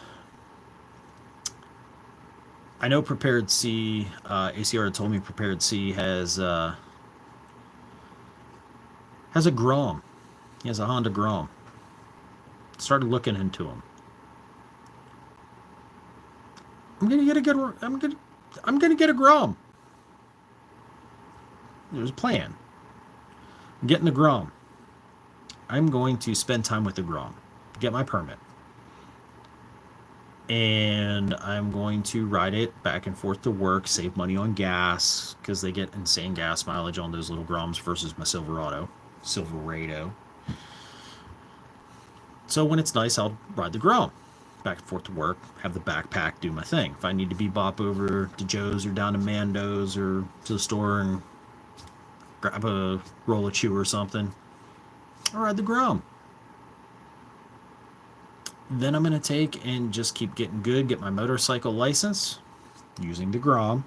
I know Prepared C, ACR told me Prepared C has a Grom. He has a Honda Grom. Started looking into him. I'm gonna get a Grom. There's a plan. I'm getting the Grom. I'm going to spend time with the Grom. Get my permit. And I'm going to ride it back and forth to work, save money on gas, because they get insane gas mileage on those little Groms versus my Silverado. So when it's nice, I'll ride the Grom back and forth to work, have the backpack, do my thing. If I need to be bop over to Joe's or down to Mando's or to the store and grab a roll of chew or something, I'll ride the Grom. Then I'm going to take and just keep getting good, get my motorcycle license using the Grom.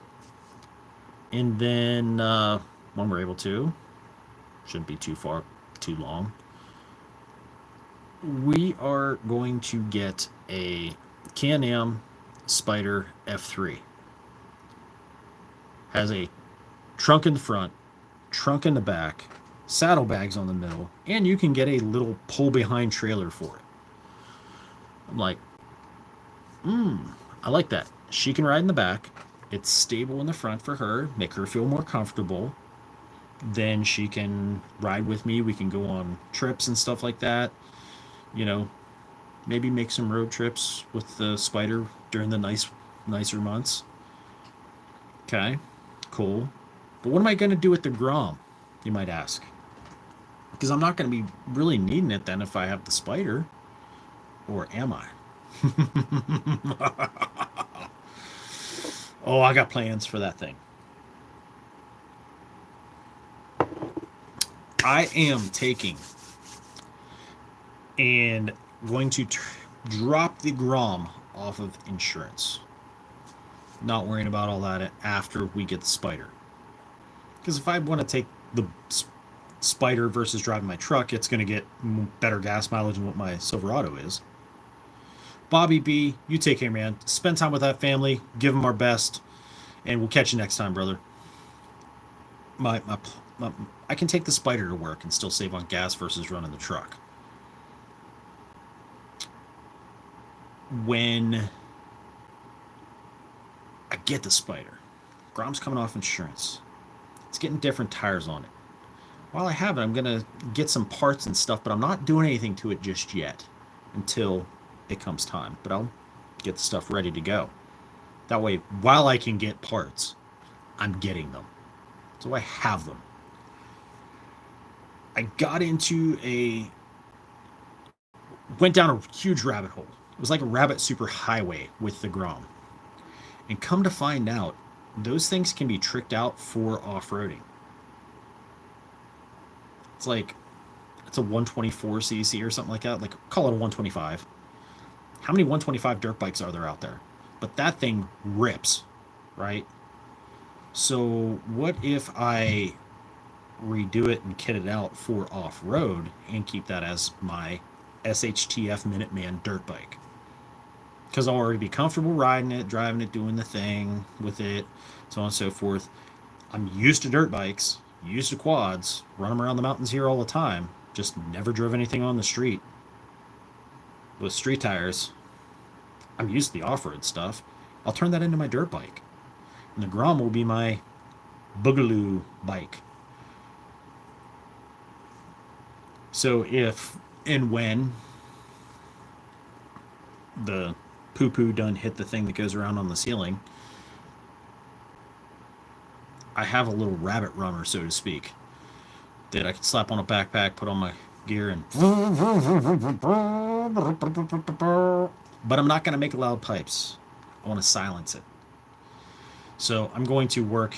And then when we're able to, shouldn't be too long, we are going to get a Can-Am Spyder F3. Has a trunk in the front, trunk in the back, saddlebags on the middle, and you can get a little pull-behind trailer for it. I'm like, I like that. She can ride in the back. It's stable in the front for her, make her feel more comfortable. Then she can ride with me. We can go on trips and stuff like that. You know, maybe make some road trips with the Spider during the nicer months. Okay, cool. But what am I going to do with the Grom, you might ask? Because I'm not going to be really needing it then if I have the Spider. Or am I? Oh, I got plans for that thing. I am taking and going to drop the Grom off of insurance. Not worrying about all that after we get the Spider. Because if I want to take the Spider versus driving my truck, it's going to get better gas mileage than what my Silverado is. Bobby B, you take care, man. Spend time with that family. Give them our best. And we'll catch you next time, brother. My, my, my I can take the Spider to work and still save on gas versus running the truck. When I get the Spider, Grom's coming off insurance. It's getting different tires on it. While I have it, I'm going to get some parts and stuff, but I'm not doing anything to it just yet until it comes time. But I'll get the stuff ready to go. That way, while I can get parts, I'm getting them. So I have them. I got into went down a huge rabbit hole. It was like a rabbit super highway with the Grom. And come to find out, those things can be tricked out for off-roading. It's like it's a 124cc or something like that. Like call it a 125. How many 125 dirt bikes are there out there? But that thing rips, right? So what if I redo it and kit it out for off-road and keep that as my SHTF Minuteman dirt bike? Because I'll already be comfortable riding it, driving it, doing the thing with it, so on and so forth. I'm used to dirt bikes, used to quads, run them around the mountains here all the time. Just never drove anything on the street with street tires. I'm used to the off-road stuff. I'll turn that into my dirt bike. And the Grom will be my boogaloo bike. So if and when the poo-poo done hit the thing that goes around on the ceiling, I have a little rabbit runner, so to speak, that I can slap on a backpack, put on my gear, and. But I'm not going to make loud pipes. I want to silence it. So I'm going to work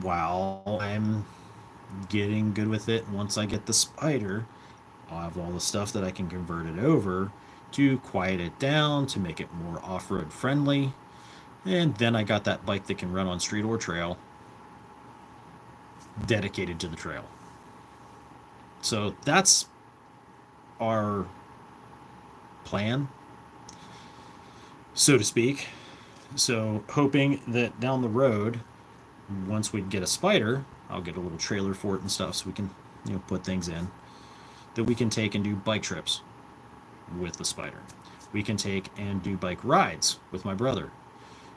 while I'm getting good with it. Once I get the Spider, I'll have all the stuff that I can convert it over to quiet it down, to make it more off-road friendly. And then I got that bike that can run on street or trail, dedicated to the trail. So that's our plan, so to speak. So hoping that down the road, once we get a Spider, I'll get a little trailer for it and stuff so we can, put things in that we can take and do bike trips with the Spider. We can take and do bike rides with my brother,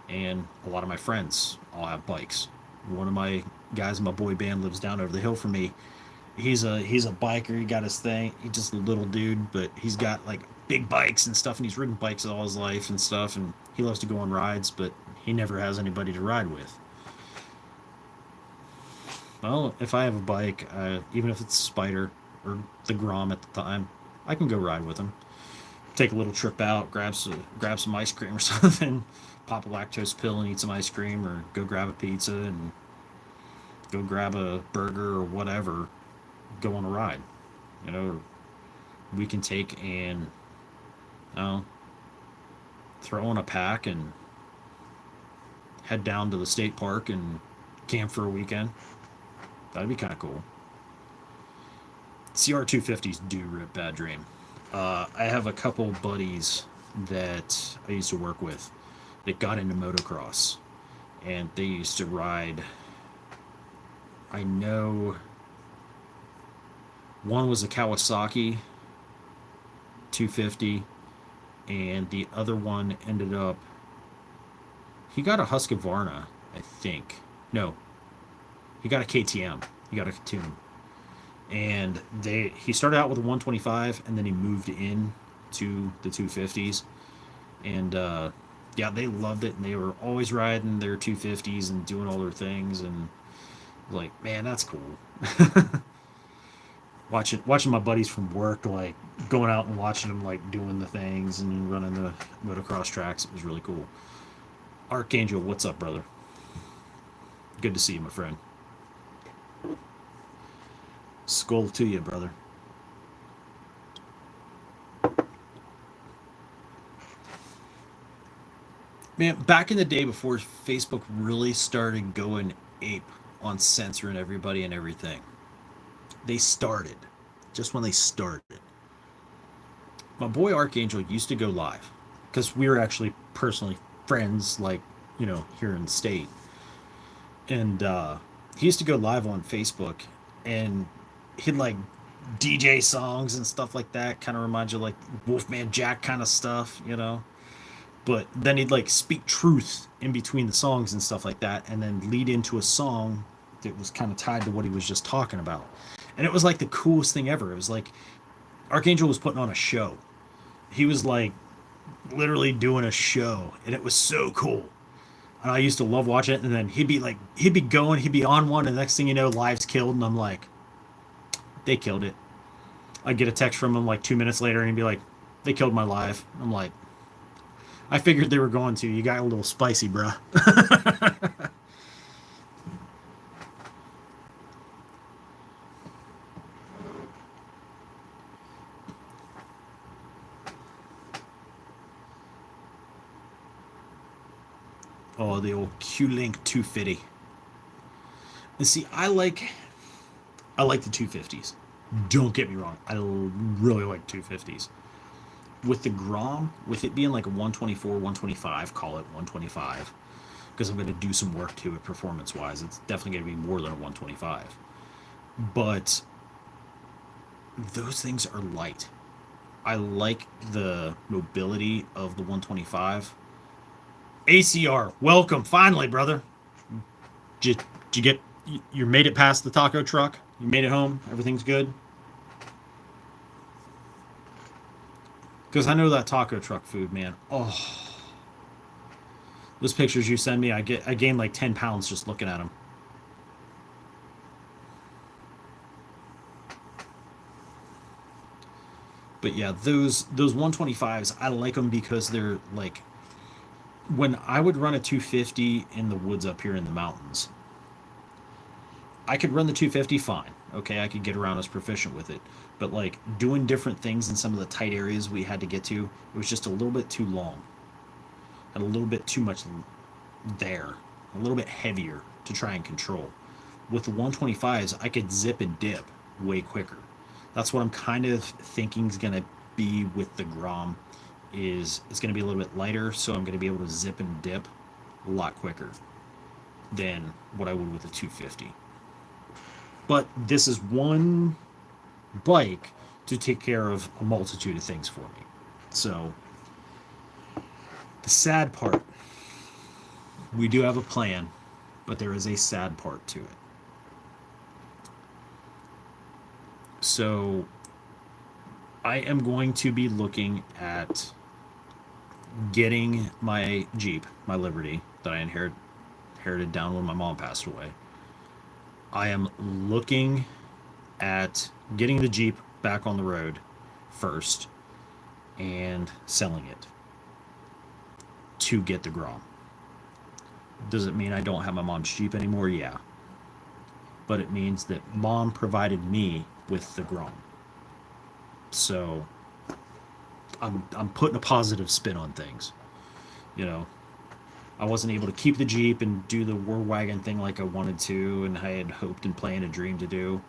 and a lot of my friends all have bikes. One of my guys in my boy band lives down over the hill from me. He's a biker. He got his thing. He's just a little dude, but he's got like big bikes and stuff, and he's ridden bikes all his life and stuff, and he loves to go on rides, but he never has anybody to ride with. Well, if I have a bike, even if it's Spider or the Grom at the time, I can go ride with him. Take a little trip out, grab some ice cream or something, pop a lactose pill and eat some ice cream, or go grab a pizza and go grab a burger or whatever, go on a ride. We can take and throw in a pack and head down to the state park and camp for a weekend. That'd be kind of cool. CR250s do rip Bad Dream. I have a couple buddies that I used to work with that got into motocross, and they used to ride. I know one was a Kawasaki 250, and the other one ended up he got a Husqvarna, I think. No, he got a KTM. He got a tune, and he started out with a 125, and then he moved in to the 250s, and yeah, they loved it, and they were always riding their 250s and doing all their things, and like, man, that's cool. Watching my buddies from work like going out and watching them like doing the things and running the motocross tracks. It was really cool. Archangel, what's up, brother? Good to see you, my friend. Skull to you, brother. Man, back in the day before Facebook really started going ape on censoring everybody and everything, they started. Just when they started, my boy Archangel used to go live because we were actually personally friends, like, here in the state. And he used to go live on Facebook, and he'd like DJ songs and stuff like that. Kind of remind you like Wolfman Jack kind of stuff. But then he'd like speak truth in between the songs and stuff like that, and then lead into a song that was kind of tied to what he was just talking about. And it was like the coolest thing ever. It was like Archangel was putting on a show. He was like literally doing a show, and it was so cool. And I used to love watching it. And then he'd be going, he'd be on one, and the next thing you know, live's killed. And I'm like, they killed it. I'd get a text from him like 2 minutes later, and he'd be like, they killed my live. I'm like, I figured they were going to. You got a little spicy, bruh. Oh, the old Q-Link 250. And see, I like the 250s. Don't get me wrong. I really like 250s. With the Grom, with it being like a 124, 125, call it 125, because I'm going to do some work to it performance wise. It's definitely going to be more than a 125. But those things are light. I like the mobility of the 125. ACR, welcome, finally, brother. Did you get, you made it past the taco truck? You made it home? Everything's good? Because I know that taco truck food, man. Oh, those pictures you send me, I gained like 10 pounds just looking at them. But yeah, those 125s, I like them because they're like, when I would run a 250 in the woods up here in the mountains, I could run the 250 fine. Okay, I could get around, as proficient with it. But like doing different things in some of the tight areas we had to get to, it was just a little bit too long. Had a little bit too much there, a little bit heavier to try and control. With the 125s, I could zip and dip way quicker. That's what I'm kind of thinking is going to be with the Grom. Is it's going to be a little bit lighter, so I'm going to be able to zip and dip a lot quicker than what I would with a 250. But this is one bike to take care of a multitude of things for me. So the sad part, we do have a plan, but there is a sad part to it. So I am going to be looking at getting my Jeep, my Liberty, that I inherited down when my mom passed away. I am looking at getting the Jeep back on the road first and selling it to get the Grom. Does it mean I don't have my mom's Jeep anymore? Yeah. But it means that mom provided me with the Grom. So I'm putting a positive spin on things. You know, I wasn't able to keep the Jeep and do the war wagon thing like I wanted to, and I had hoped and planned a dream to do.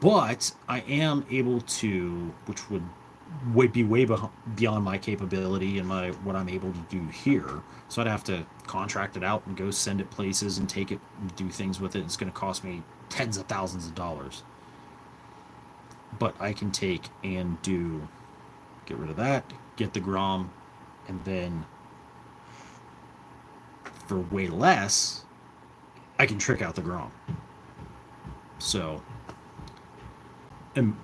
But I am able to, which would be way beyond my capability and my what I'm able to do here. So I'd have to contract it out and go send it places and take it and do things with it. It's going to cost me tens of thousands of dollars. But I can take and get rid of that, get the Grom, and then for way less, I can trick out the Grom. So, and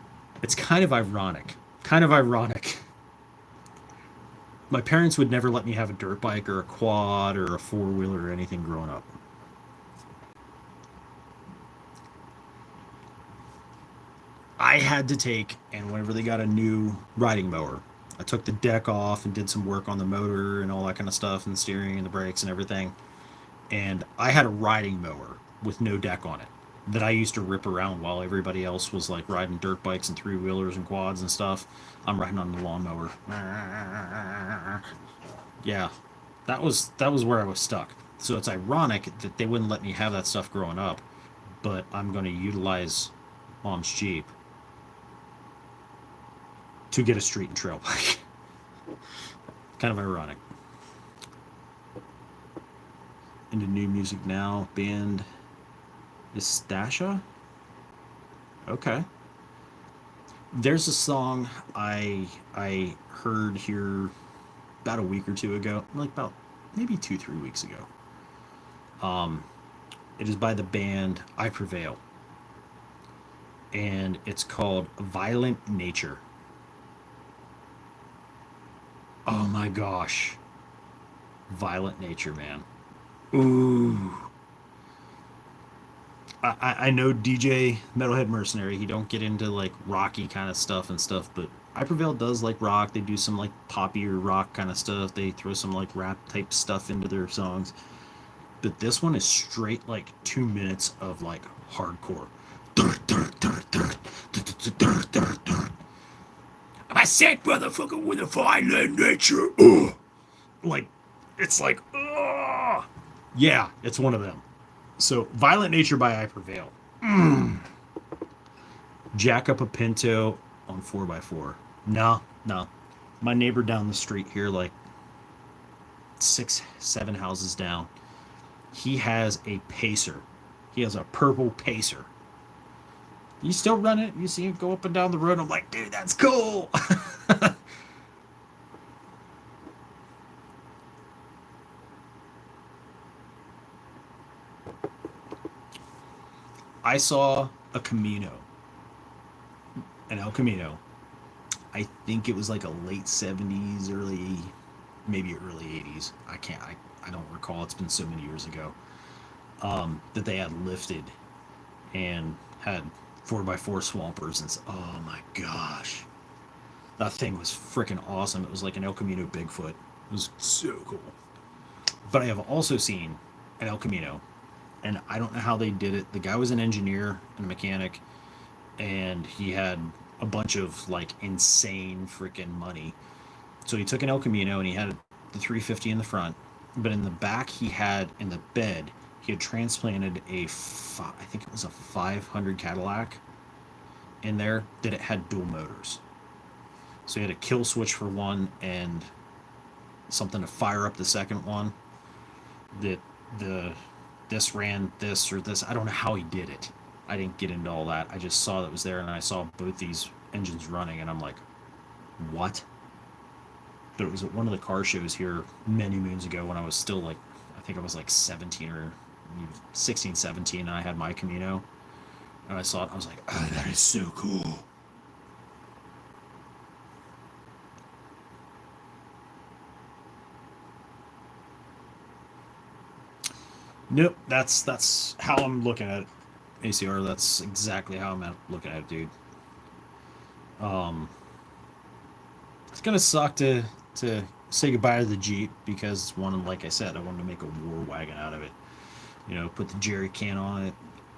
it's kind of ironic. Kind of ironic. My parents would never let me have a dirt bike or a quad or a four wheeler or anything growing up. I had to take, and whenever they got a new riding mower, I took the deck off and did some work on the motor and all that kind of stuff, and the steering and the brakes and everything. And I had a riding mower with no deck on it that I used to rip around while everybody else was like riding dirt bikes and three wheelers and quads and stuff. I'm riding on the lawnmower. Yeah, that was where I was stuck. So it's ironic that they wouldn't let me have that stuff growing up, but I'm going to utilize Mom's Jeep to get a street and trail bike. Kind of ironic. Into new music now. Band is Stasha. Okay. There's a song I heard here about a week or two ago, like about maybe 2 3 weeks ago. Um, it is by the band I Prevail, and it's called Violent Nature. Oh my gosh, Violent Nature, man. Ooh, I know DJ Metalhead Mercenary. He don't get into like rocky kind of stuff and stuff, but I Prevail does like rock. They do some like poppy or rock kind of stuff. They throw some like rap type stuff into their songs. But this one is straight like 2 minutes of like hardcore. I said, motherfucker, with a violent nature. Ugh. Like, it's like, ugh. Yeah, it's one of them. So, Violent Nature by I Prevail. Jack up a Pinto on 4x4. No, no. My neighbor down the street here, like 6 7 houses down, he has a Pacer. He has a purple Pacer. You still run it. You see him go up and down the road. I'm like, dude, that's cool. I saw a Camino, an El Camino. I think it was like a late 70s, maybe early 80s. I don't recall. It's been so many years ago. That they had lifted and had 4x4 swampers. And oh my gosh. That thing was freaking awesome. It was like an El Camino Bigfoot. It was so cool. But I have also seen an El Camino, and I don't know how they did it. The guy was an engineer and a mechanic, and he had a bunch of like insane freaking money. So he took an El Camino and he had the 350 in the front, but in the back he had in the bed he had transplanted I think it was a 500 Cadillac in there that it had dual motors. So he had a kill switch for one and something to fire up the second one. That the this ran this or this. I don't know how he did it. I didn't get into all that. I just saw that it was there, and I saw both these engines running, and I'm like, what? But it was at one of the car shows here many moons ago when I was still like, I think I was like 17 or 16, 17, and I had my Camino, and I saw it. I was like, oh, that is so cool. Nope, that's how I'm looking at it. ACR. That's exactly how I'm looking at it, dude. Um, it's gonna suck to say goodbye to the Jeep because one, like I said, I wanted to make a war wagon out of it. Put the jerry can on it.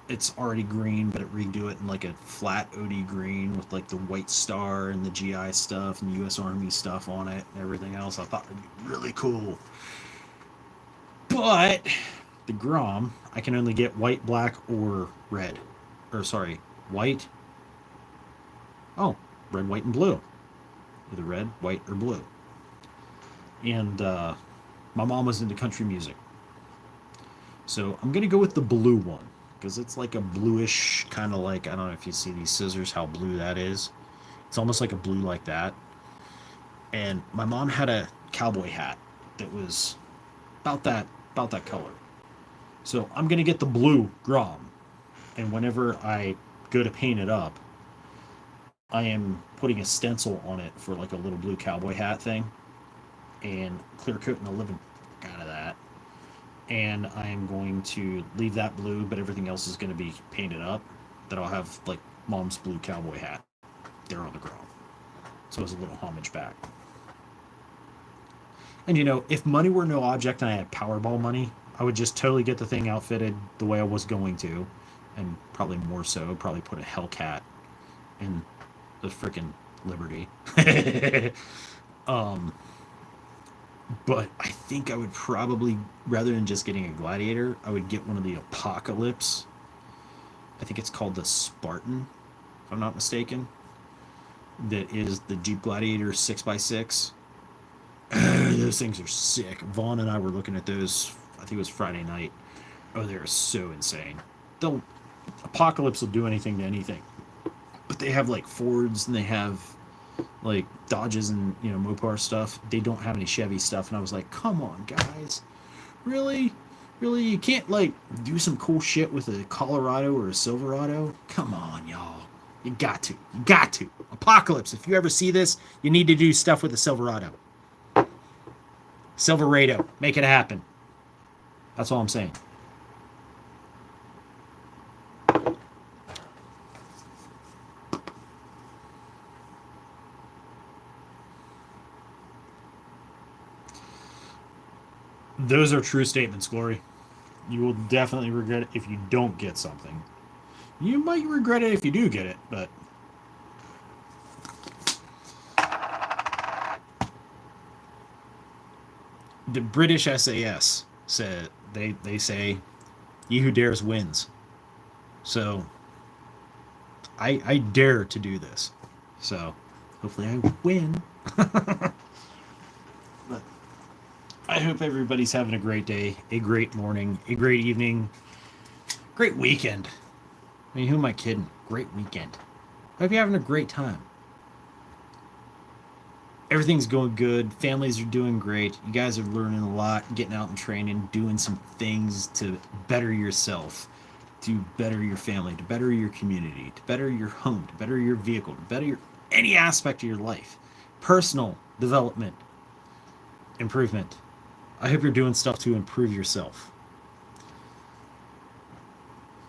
It's already green, but it redo it in like a flat OD green with like the white star and the GI stuff and the U.S. Army stuff on it and everything else. I thought it'd be really cool. But the Grom, I can only get white, black, or red. Or sorry, white. Oh, red, white, and blue. Either red, white, or blue. And my mom was into country music. So I'm going to go with the blue one. Because it's like a bluish, kind of like, I don't know if you see these scissors, how blue that is. It's almost like a blue like that. And my mom had a cowboy hat that was about that about that color. So I'm going to get the blue Grom. And whenever I go to paint it up, I am putting a stencil on it for like a little blue cowboy hat thing and clear coating the living out of that. And I am going to leave that blue, but everything else is going to be painted up. That I'll have like mom's blue cowboy hat there on the ground. So it's a little homage back. And you know, if money were no object and I had Powerball money, I would just totally get the thing outfitted the way I was going to, and probably more so, probably put a Hellcat in the freaking Liberty. um, but I think I would probably, rather than just getting a Gladiator, I would get one of the Apocalypse. I think it's called the Spartan, if I'm not mistaken. That is the Jeep Gladiator 6x6. Those things are sick. Vaughn and I were looking at those, I think it was Friday night. Oh, they're so insane. They'll Apocalypse will do anything to anything. But they have like Fords and they have like Dodges and, you know, Mopar stuff. They don't have any Chevy stuff. And I was like, come on, guys. Really? Really? You can't like do some cool shit with a Colorado or a Silverado? Come on, y'all. You got to. You got to. Apocalypse, if you ever see this, you need to do stuff with a Silverado. Silverado. Make it happen. That's all I'm saying. Those are true statements, Glory. You will definitely regret it if you don't get something. You might regret it if you do get it, but the British SAS said they say, "He who dares wins." So I dare to do this. So hopefully I win. But I hope everybody's having a great day, a great morning, a great evening, great weekend. I mean, who am I kidding? Great weekend. I hope you're having a great time. Everything's going good. Families are doing great. You guys are learning a lot, getting out and training, doing some things to better yourself, to better your family, to better your community, to better your home, to better your vehicle, to better any aspect of your life. Personal development, improvement. I hope you're doing stuff to improve yourself.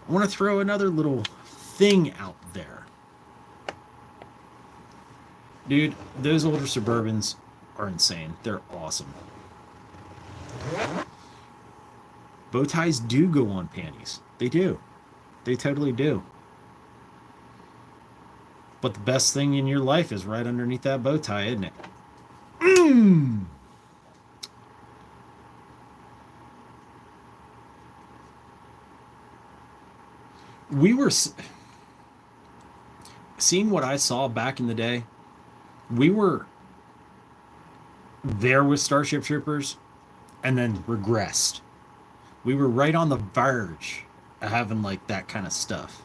I want to throw another little thing out there. Dude, those older Suburbans are insane. They're awesome. Bow ties do go on panties. They do. They totally do. But the best thing in your life is right underneath that bow tie, isn't it? Mmm. We were seeing what I saw back in the day. We were there with Starship Troopers and then regressed. We were right on the verge of having like that kind of stuff.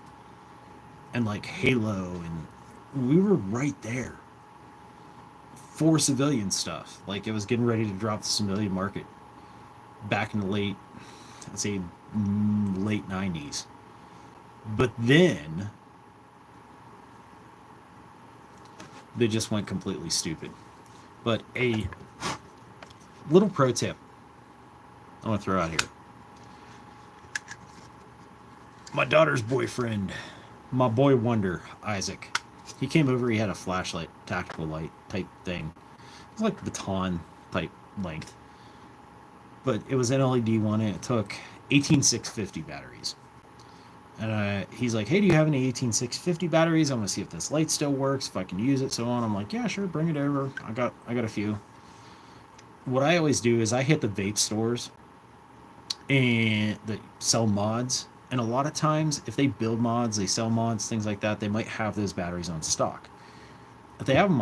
And like Halo, and we were right there for civilian stuff. Like it was getting ready to drop the civilian market back in the I'd say late 90s. But then they just went completely stupid. But a little pro tip I want to throw out here. My daughter's boyfriend, my boy wonder, Isaac, he came over, he had a flashlight, tactical light type thing. It was like baton type length. But it was an LED one, and it took 18650 batteries. And he's like, hey, do you have any 18650 batteries? I want to see if this light still works, if I can use it, so on. I'm like, yeah, sure, bring it over. I got a few. What I always do is I hit the vape stores and that sell mods. And a lot of times, if they build mods, they sell mods, things like that, they might have those batteries on stock. If they have them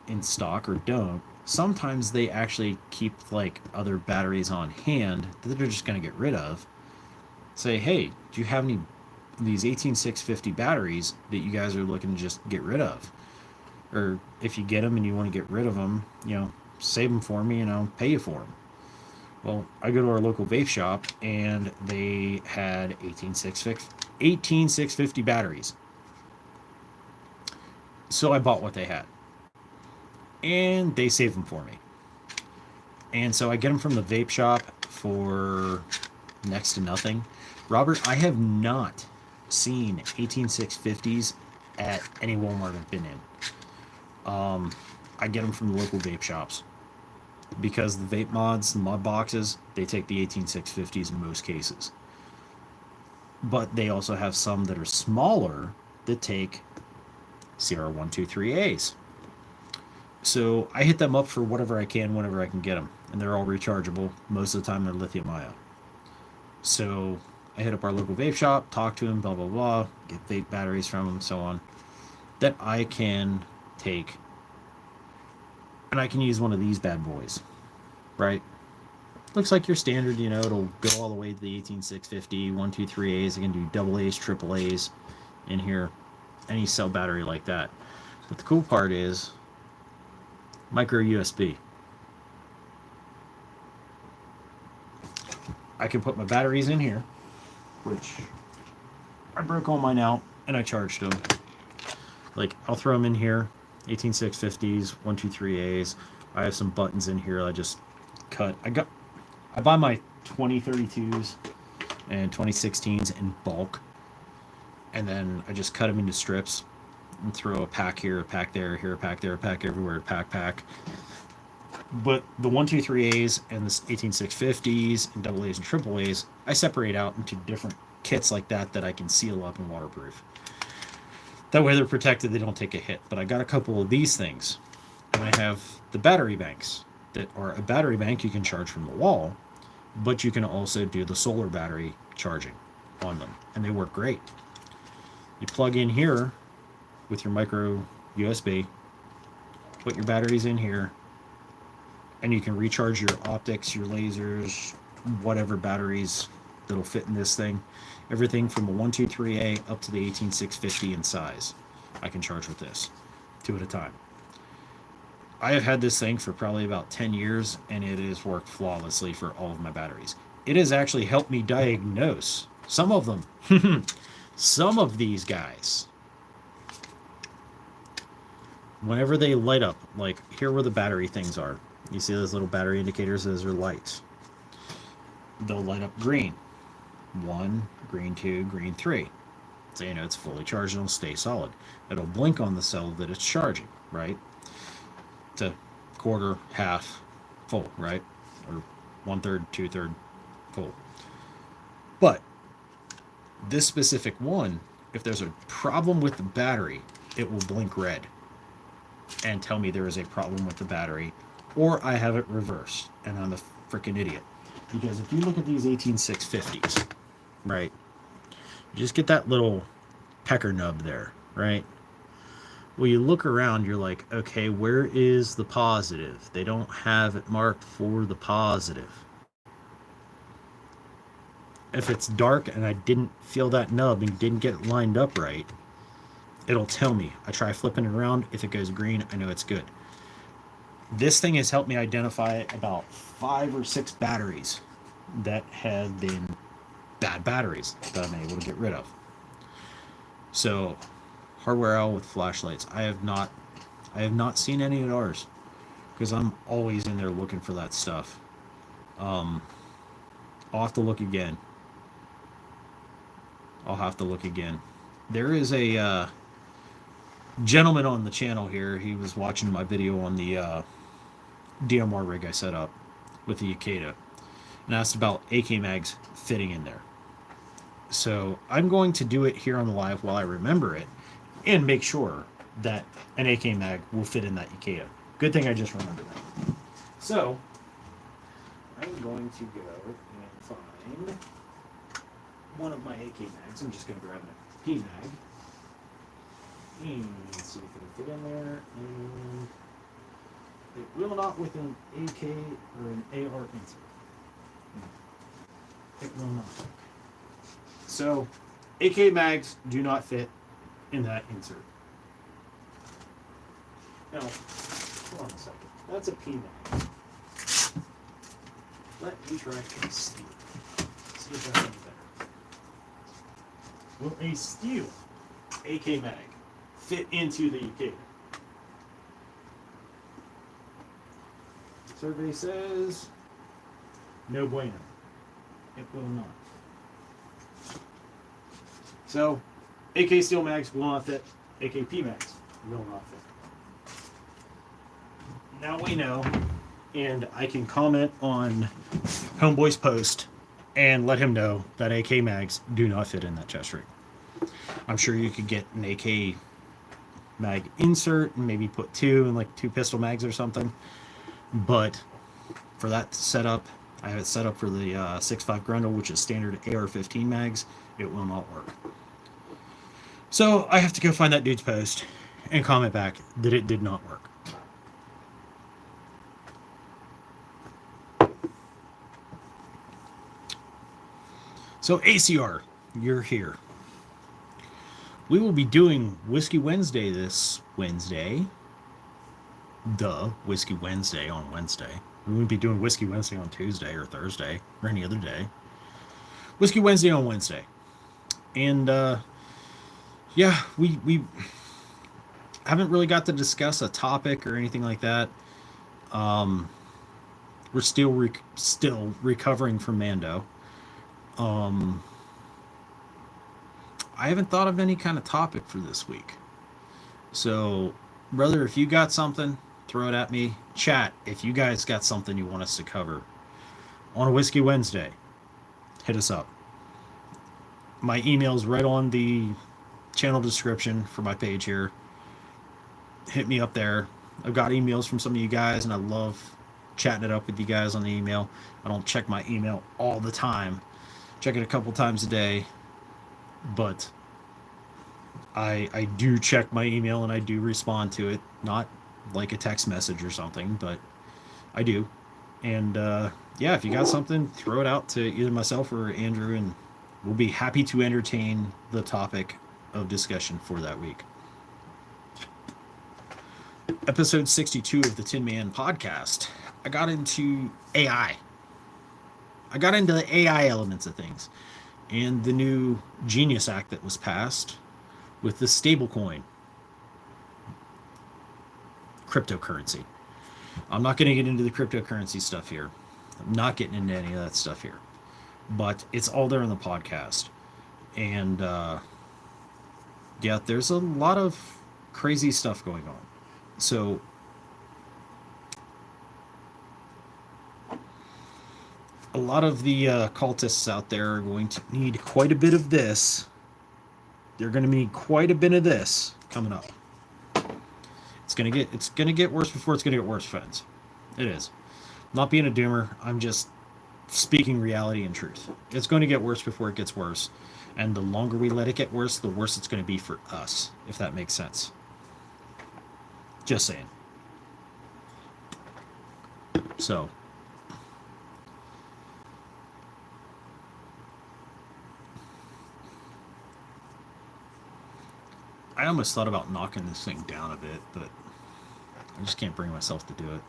in stock or don't, sometimes they actually keep like other batteries on hand that they're just going to get rid of. Say, hey, do you have any these 18650 batteries that you guys are looking to just get rid of? Or if you get them and you want to get rid of them, you know, save them for me and I'll pay you for them. Well, I go to our local vape shop, and they had 18650 batteries. So I bought what they had, and they saved them for me. And so I get them from the vape shop for next to nothing. Robert, I have not seen 18650s at any Walmart I've been in. I get them from the local vape shops because the vape mods, the mod boxes, they take the 18650s in most cases. But they also have some that are smaller that take CR123As. So I hit them up for whatever I can whenever I can get them. And they're all rechargeable. Most of the time they're lithium ion. So I hit up our local vape shop, talk to him, blah, blah, blah, get vape batteries from him, so on. That I can take. And I can use one of these bad boys. Right? Looks like your standard, you know, it'll go all the way to the 18650, 123As. I can do double A's, triple A's in here. Any cell battery like that. But the cool part is micro USB. I can put my batteries in here, which I broke all mine out and I charged them. Like, I'll throw them in here, 18650s, 123As. I have some buttons in here I just cut. I buy my 2032s and 2016s in bulk, and then I just cut them into strips and throw a pack here, a pack there, here, a pack there, a pack everywhere, pack. But the 123As and the 18650s and double A's and triple A's, I separate out into different kits like that I can seal up and waterproof. That way they're protected, they don't take a hit. But I got a couple of these things. And I have the battery banks that are a battery bank you can charge from the wall, but you can also do the solar battery charging on them. And they work great. You plug in here with your micro USB, put your batteries in here, and you can recharge your optics, your lasers, whatever batteries that'll fit in this thing. Everything from a 123A up to the 18650 in size, I can charge with this, 2 at a time. I have had this thing for probably about 10 years, and it has worked flawlessly for all of my batteries. It has actually helped me diagnose some of them. Some of these guys, whenever they light up, like here where the battery things are, you see those little battery indicators? Those are lights. They'll light up green. 1, green 2, green 3. So you know it's fully charged and it'll stay solid. It'll blink on the cell that it's charging, right? To quarter, half, full, right? Or 1/3, 2/3, full. But this specific one, if there's a problem with the battery, it will blink red and tell me there is a problem with the battery, or I have it reversed and I'm a freaking idiot. Because if you look at these 18650s, right, you just get that little pecker nub there, right? Well, you look around, you're like, okay, where is the positive? They don't have it marked for the positive. If it's dark and I didn't feel that nub and didn't get it lined up right, it'll tell me. I try flipping it around. If it goes green, I know it's good. This thing has helped me identify about 5 or 6 batteries that have been bad batteries that I'm able to get rid of. So, hardware owl with flashlights. I have not seen any of ours because I'm always in there looking for that stuff. I'll have to look again. There is a gentleman on the channel here. He was watching my video on the DMR rig I set up with the Ikeda and asked about AK mags fitting in there. So I'm going to do it here on the live while I remember it and make sure that an AK mag will fit in that Ikeda. Good thing I just remembered that. So I'm going to go and find one of my AK mags. I'm just going to grab an P mag and see if it'll fit in there. And it will not with an AK or an AR insert. It will not. So, AK mags do not fit in that insert. Now, hold on a second. That's a P mag. Let me try steel. See if that's any better. Will a steel AK mag fit into the cable? Survey says no bueno. It will not. So, AK steel mags will not fit. AKP mags will not fit. Now we know, and I can comment on Homeboy's post and let him know that AK mags do not fit in that chest rig. I'm sure you could get an AK mag insert and maybe put two and like two pistol mags or something. But for that setup, I have it set up for the 6.5 Grundle, which is standard AR-15 mags. It will not work. So I have to go find that dude's post and comment back that it did not work. So ACR, you're here. We will be doing Whiskey Wednesday this Wednesday. Whiskey Wednesday on Wednesday. We wouldn't be doing Whiskey Wednesday on Tuesday or Thursday or any other day. Whiskey Wednesday on Wednesday. And yeah, we haven't really got to discuss a topic or anything like that. We're still recovering from Mando. I haven't thought of any kind of topic for this week. So, brother, if you got something, throw it at me. Chat, if you guys got something you want us to cover on a Whiskey Wednesday, hit us up. My email's right on the channel description for my page here. Hit me up there. I've got emails from some of you guys, and I love chatting it up with you guys on the email. I don't check my email all the time. Check it a couple times a day. But I do check my email and I do respond to it. Not like a text message or something, but I do. And yeah, if you got something, throw it out to either myself or Andrew, and we'll be happy to entertain the topic of discussion for that week. Episode 62 of the Tin Man podcast. I got into AI. I got into the AI elements of things. And the new Genius Act that was passed with the stablecoin cryptocurrency. I'm not going to get into the cryptocurrency stuff here. I'm not getting into any of that stuff here. But it's all there in the podcast. And yeah, there's a lot of crazy stuff going on. So a lot of the cultists out there are going to need quite a bit of this. They're going to need quite a bit of this coming up. It's going to get worse before it's going to get worse, friends. It is. I'm not being a doomer. I'm just speaking reality and truth. It's going to get worse before it gets worse. And the longer we let it get worse, the worse it's going to be for us, if that makes sense. Just saying. So, I almost thought about knocking this thing down a bit, but I just can't bring myself to do it.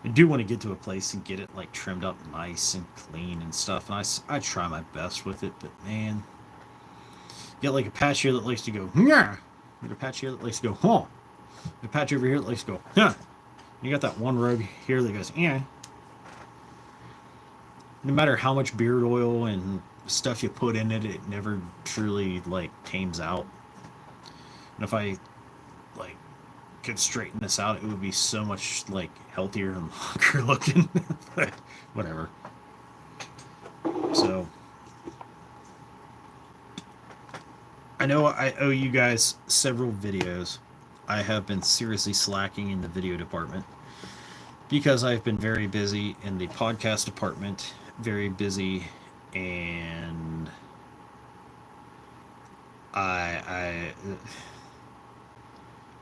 I do want to get to a place and get it like trimmed up nice and clean and stuff, and I try my best with it, but man, you got like a patch here that likes to go, yeah. You got a patch here that likes to go, huh. A patch over here that likes to go, huh. You got that one rogue here that goes, yeah. No matter how much beard oil and stuff you put in it, it never truly like tames out. And if I like could straighten this out, it would be so much like healthier and longer looking. But whatever. So I know I owe you guys several videos. I have been seriously slacking in the video department because I've been very busy in the podcast department, very busy, and I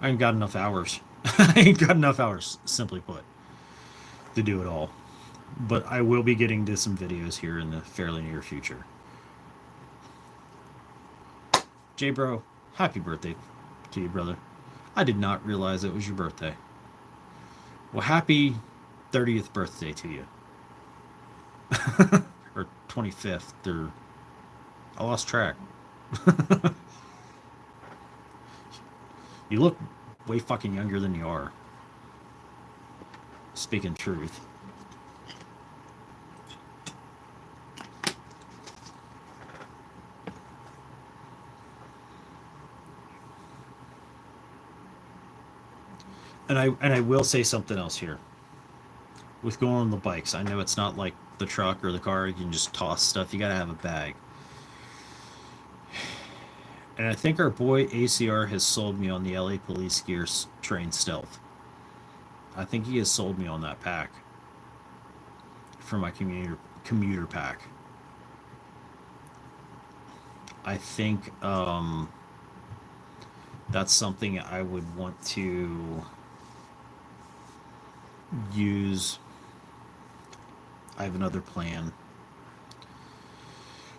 ain't got enough hours. I ain't got enough hours, simply put, to do it all. But I will be getting to some videos here in the fairly near future. J Bro, happy birthday to you, brother. I did not realize it was your birthday. Well, happy 30th birthday to you. or 25th, or I lost track. You look way fucking younger than you are. Speaking truth. And I will say something else here. With going on the bikes, I know it's not like the truck or the car, you can just toss stuff. You got to have a bag. And I think our boy ACR has sold me on the LA Police Gear Train Stealth. I think he has sold me on that pack for my commuter pack. I think that's something I would want to use. I have another plan.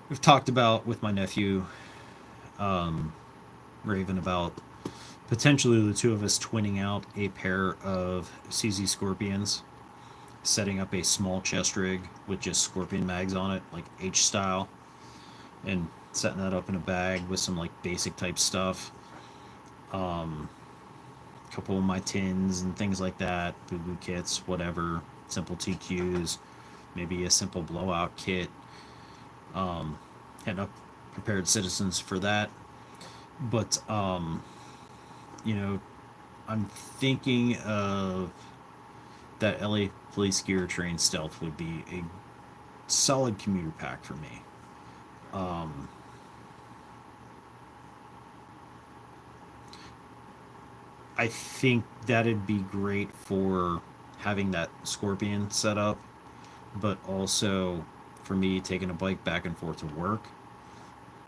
We've talked about with my nephew, um, Raven, about potentially the two of us twinning out a pair of CZ Scorpions, setting up a small chest rig with just Scorpion mags on it, like H style, and setting that up in a bag with some like basic type stuff. A couple of my tins and things like that, boo boo kits, whatever, simple TQs, maybe a simple blowout kit. Heading up prepared citizens for that. But you know, I'm thinking of that LA Police Gear Train Stealth would be a solid commuter pack for me. Um, I think that'd be great for having that Scorpion set up, but also for me taking a bike back and forth to work.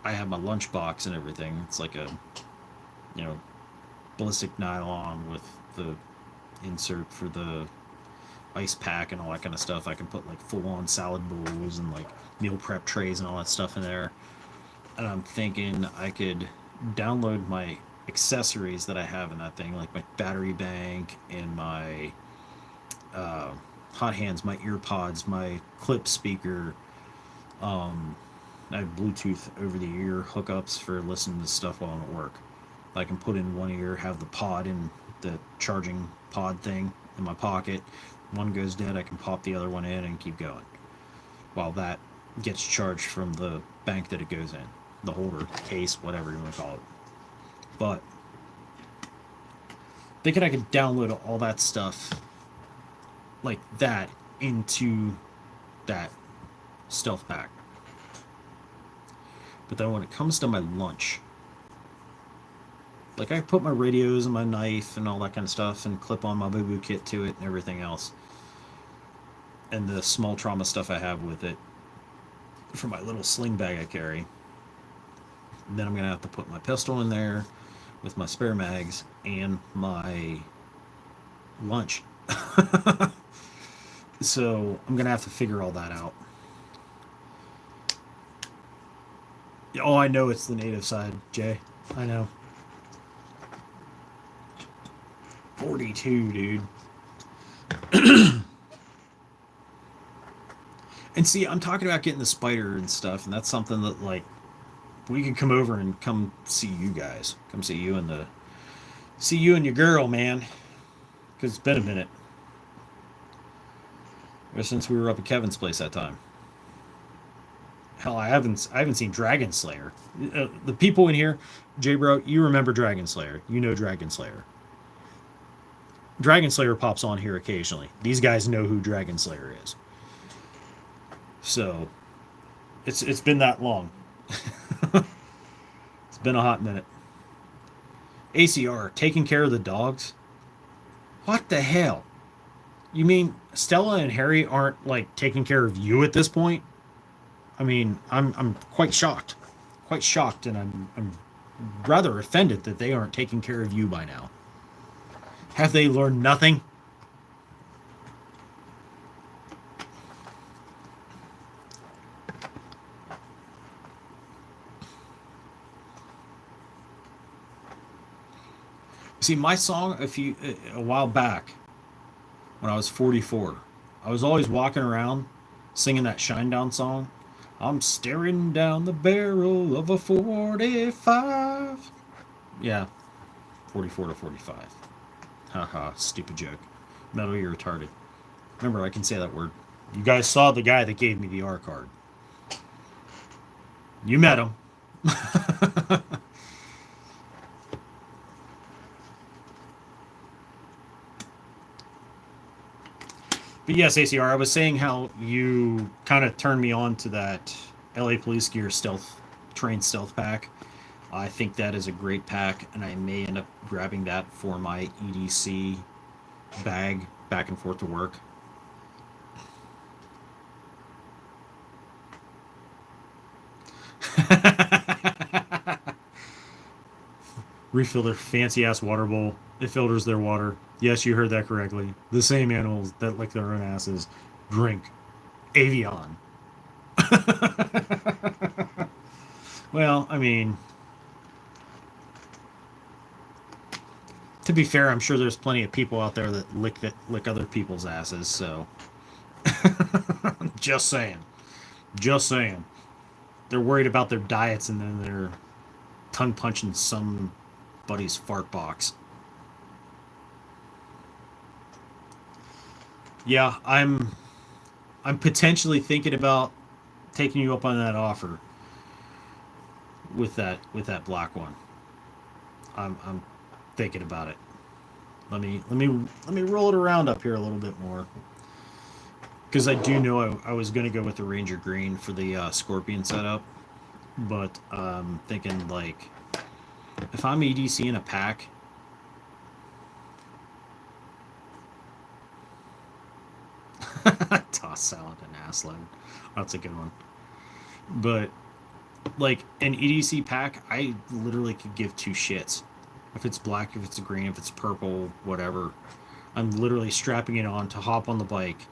I have my lunchbox and everything. It's like a, you know, ballistic nylon with the insert for the ice pack and all that kind of stuff. I can put like full on salad bowls and like meal prep trays and all that stuff in there. And I'm thinking I could download my accessories that I have in that thing, like my battery bank and my uh, hot hands, my ear pods, my clip speaker. Um, I have Bluetooth over the ear hookups for listening to stuff while I'm at work. I can put in one ear, have the pod in the charging pod thing in my pocket. One goes dead, I can pop the other one in and keep going while that gets charged from the bank that it goes in, the holder, case, whatever you want to call it. But thinking I could download all that stuff like that into that stealth pack. But then when it comes to my lunch, like I put my radios and my knife and all that kind of stuff and clip on my boo boo kit to it and everything else. And the small trauma stuff I have with it for my little sling bag I carry. And then I'm going to have to put my pistol in there with my spare mags and my lunch. So I'm going to have to figure all that out. Oh, I know it's the native side, Jay. I know. 42, dude. And see, I'm talking about getting the spider and stuff, and that's something that, like, we can come over and come see you guys. Come see you and the. See you and your girl, man. Because it's been a minute. Ever since we were up at Kevin's place that time. Hell, I haven't seen Dragon Slayer. The people in here, J Bro, you remember Dragon Slayer. You know Dragon Slayer. Dragon Slayer pops on here occasionally. These guys know who Dragon Slayer is. So it's been that long. It's been a hot minute. ACR taking care of the dogs. What the hell? You mean Stella and Harry aren't like taking care of you at this point? I mean, I'm quite shocked, and I'm rather offended that they aren't taking care of you by now. Have they learned nothing? See, my song a while back when I was 44, I was always walking around singing that Shinedown song. I'm staring down the barrel of a 45. Yeah, 44 to 45. Haha, stupid joke. Metal, you're retarded. Remember, I can say that word. You guys saw the guy that gave me the R card. You met him. But yes, ACR, I was saying how you kind of turned me on to that LA Police Gear train stealth pack. I think that is a great pack, and I may end up grabbing that for my EDC bag back and forth to work. Refill their fancy ass water bowl. It filters their water. Yes, you heard that correctly. The same animals that lick their own asses drink Avion. Well, I mean, to be fair, I'm sure there's plenty of people out there that lick other people's asses. So, just saying, just saying, they're worried about their diets and then they're tongue punching somebody's fart box. Yeah, I'm potentially thinking about taking you up on that offer with that black one. I'm thinking about it. Let me roll it around up here a little bit more because I do know I was going to go with the Ranger Green for the Scorpion setup, but thinking like if I'm EDC in a pack, toss salad and ass load. That's a good one. But like an EDC pack, I literally could give two shits. If it's black, if it's green, if it's purple, whatever. I'm literally strapping it on to hop on the bike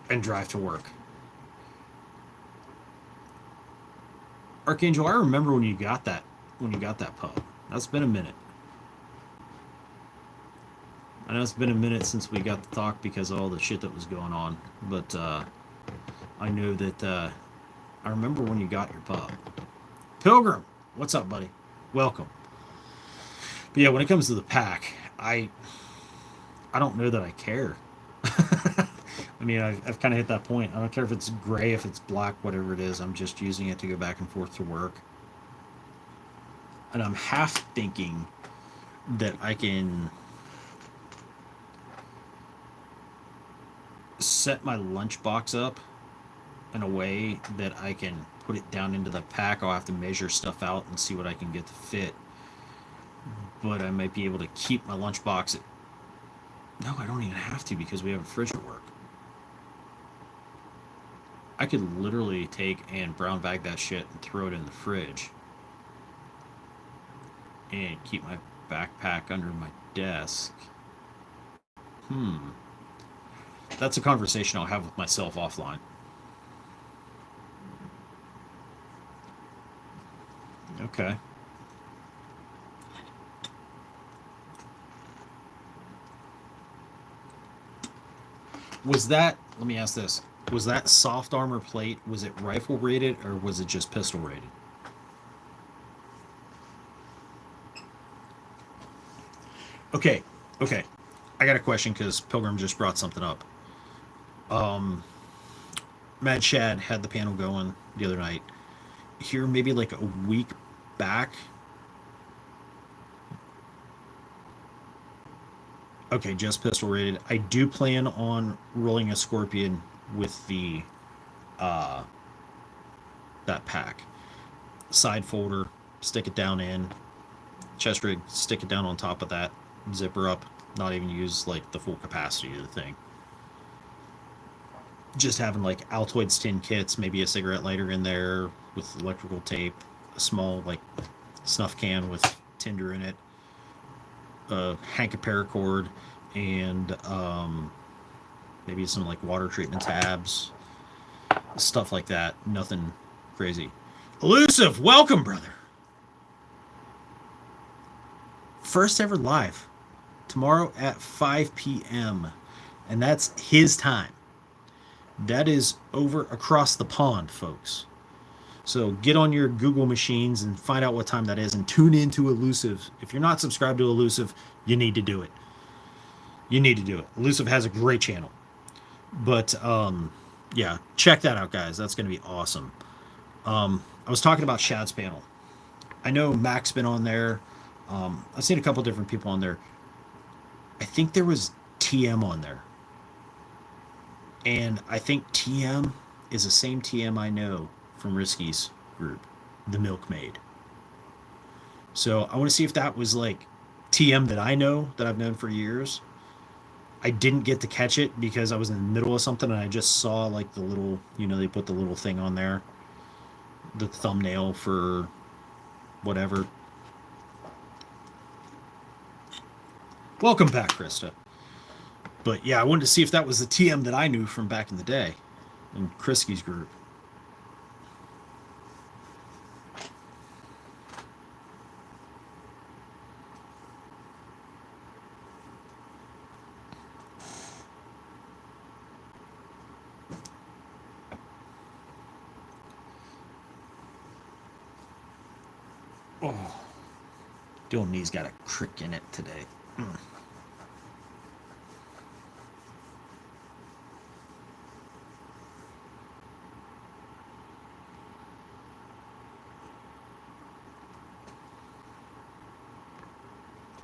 and drive to work. Archangel, I remember when you got that pup. That's been a minute. I know it's been a minute since we got to talk because of all the shit that was going on, but I know that I remember when you got your pup. Pilgrim, what's up, buddy? Welcome. But yeah, when it comes to the pack, I don't know that I care. I mean, I've kind of hit that point. I don't care if it's gray, if it's black, whatever it is. I'm just using it to go back and forth to work. And I'm half thinking that I can set my lunchbox up in a way that I can put it down into the pack. I'll have to measure stuff out and see what I can get to fit. But I might be able to keep my lunchbox. No, I don't even have to because we have a fridge at work. I could literally take and brown bag that shit and throw it in the fridge and keep my backpack under my desk. Hmm. That's a conversation I'll have with myself offline. Okay. Was that, let me ask this, was that soft armor plate, was it rifle rated or was it just pistol rated? Okay, okay. I got a question because Pilgrim just brought something up. Um, Mad Shad had the panel going the other night. Here, maybe like a week back. Okay, just pistol rated. I do plan on rolling a Scorpion with the uh that pack. Side folder, stick it down in, chest rig, stick it down on top of that, zipper up, not even use like the full capacity of the thing. Just having like Altoids tin kits, maybe a cigarette lighter in there with electrical tape, a small like snuff can with tinder in it, a hank of paracord, and maybe some like water treatment tabs, stuff like that. Nothing crazy. Elusive, welcome, brother. First ever live tomorrow at 5 p.m. And that's his time. That is over across the pond, folks. So get on your Google machines and find out what time that is and tune into Elusive. If you're not subscribed to Elusive, you need to do it. You need to do it. Elusive has a great channel. But yeah, check that out, guys. That's going to be awesome. I was talking about Shad's panel. I know Mac's been on there. I've seen a couple different people on there. I think there was TM on there. And I think TM is the same TM I know from Risky's group, the Milkmaid. So I want to see if that was like TM that I know, that I've known for years. I didn't get to catch it because I was in the middle of something and I just saw like the little, they put the little thing on there, the thumbnail for whatever. Welcome back, Krista. But yeah, I wanted to see if that was the TM that I knew from back in the day in Krisky's group. Oh, Dylan knee's got a crick in it today. Mm.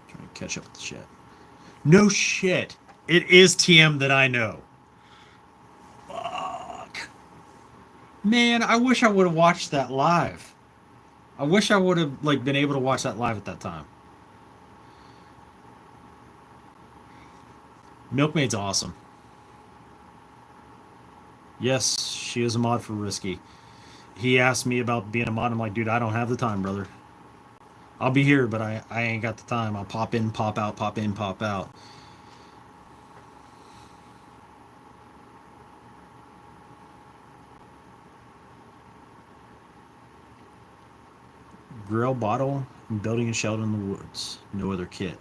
Trying to catch up with the shit. No shit. It is TM that I know. Fuck. Man, I wish I would have watched that live. I wish I would have like been able to watch that live at that time. Milkmaid's awesome. Yes, she is a mod for Risky. He asked me about being a mod. I'm like, dude, I don't have the time, brother. I'll be here, but I ain't got the time. I'll pop in, pop out, pop in, pop out. Grill bottle and building a shelter in the woods. No other kit.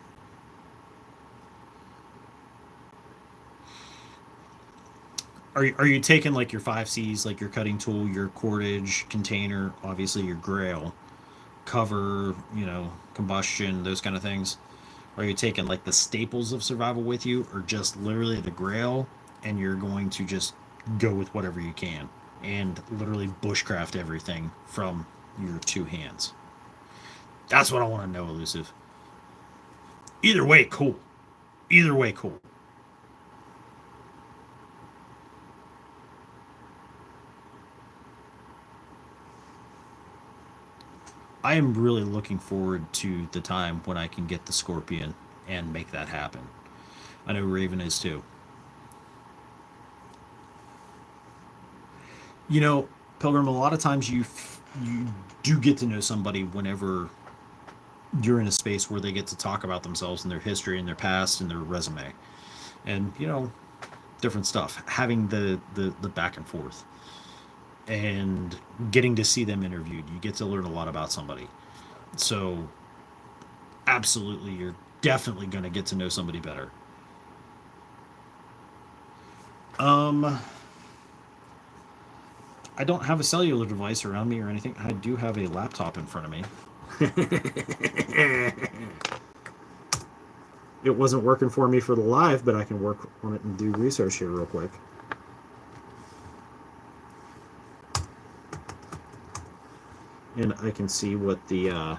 Are you taking like your 5Cs, like your cutting tool, your cordage, container, obviously your grail, cover, combustion, those kind of things? Are you taking like the staples of survival with you, or just literally the grail, and you're going to just go with whatever you can and literally bushcraft everything from your two hands? That's what I want to know, Elusive. Either way, cool. Either way, cool. I am really looking forward to the time when I can get the Scorpion and make that happen. I know Raven is too. You know, Pilgrim, a lot of times you do get to know somebody whenever you're in a space where they get to talk about themselves and their history and their past and their resume, and different stuff. Having the back and forth and getting to see them interviewed, you get to learn a lot about somebody. So, absolutely, you're definitely going to get to know somebody better. Um, I don't have a cellular device around me or anything. I do have a laptop in front of me. It wasn't working for me for the live, but I can work on it and do research here real quick. And I can see what the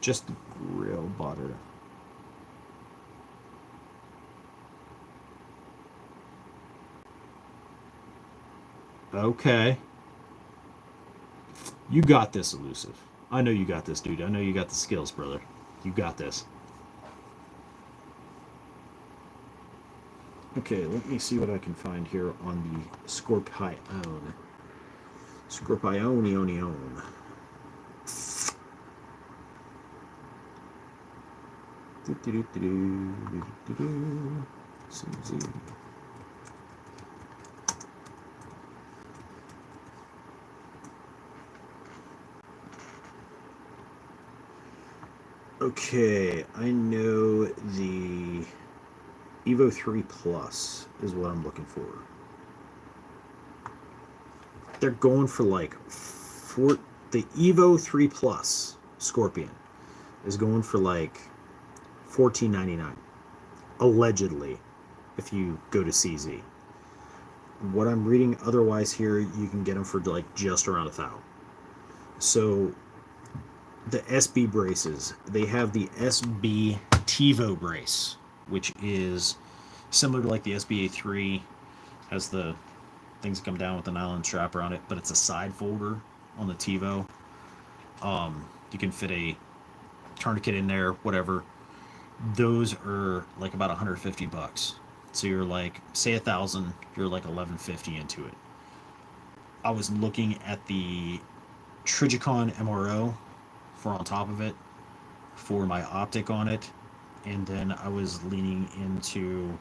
just real butter. Okay. You got this, Elusive. I know you got this, dude. I know you got the skills, brother. You got this. Okay, let me see what I can find here on the Scorpion. Scorpionionion. Okay, I know the Evo 3 Plus is what I'm looking for. they're going for like the Evo 3 Plus Scorpion is going for like $14.99 allegedly if you go to CZ. What I'm reading otherwise here, you can get them for like just around $1,000. So the SB braces, they have the SB TiVo brace, which is similar to like the SBA3, has the things that come down with the nylon strap around it, but it's a side folder on the TiVo. You can fit a tourniquet in there, whatever. Those are like about $150. So you're like, say 1,000, you're like 1150 into it. I was looking at the Trigicon MRO for on top of it for my optic on it, and then I was leaning into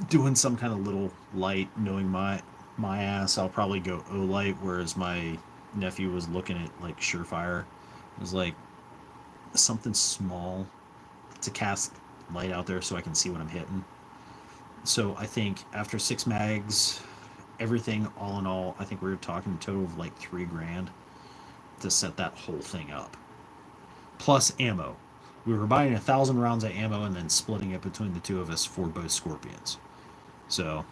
doing some kind of little light, knowing my ass, I'll probably go Olight, whereas my nephew was looking at like Surefire. It was like something small to cast light out there so I can see what I'm hitting. So I think after 6 mags, everything all in all, I think we were talking a total of like $3,000 to set that whole thing up. Plus ammo. We were buying 1,000 rounds of ammo and then splitting it between the two of us for both Scorpions. So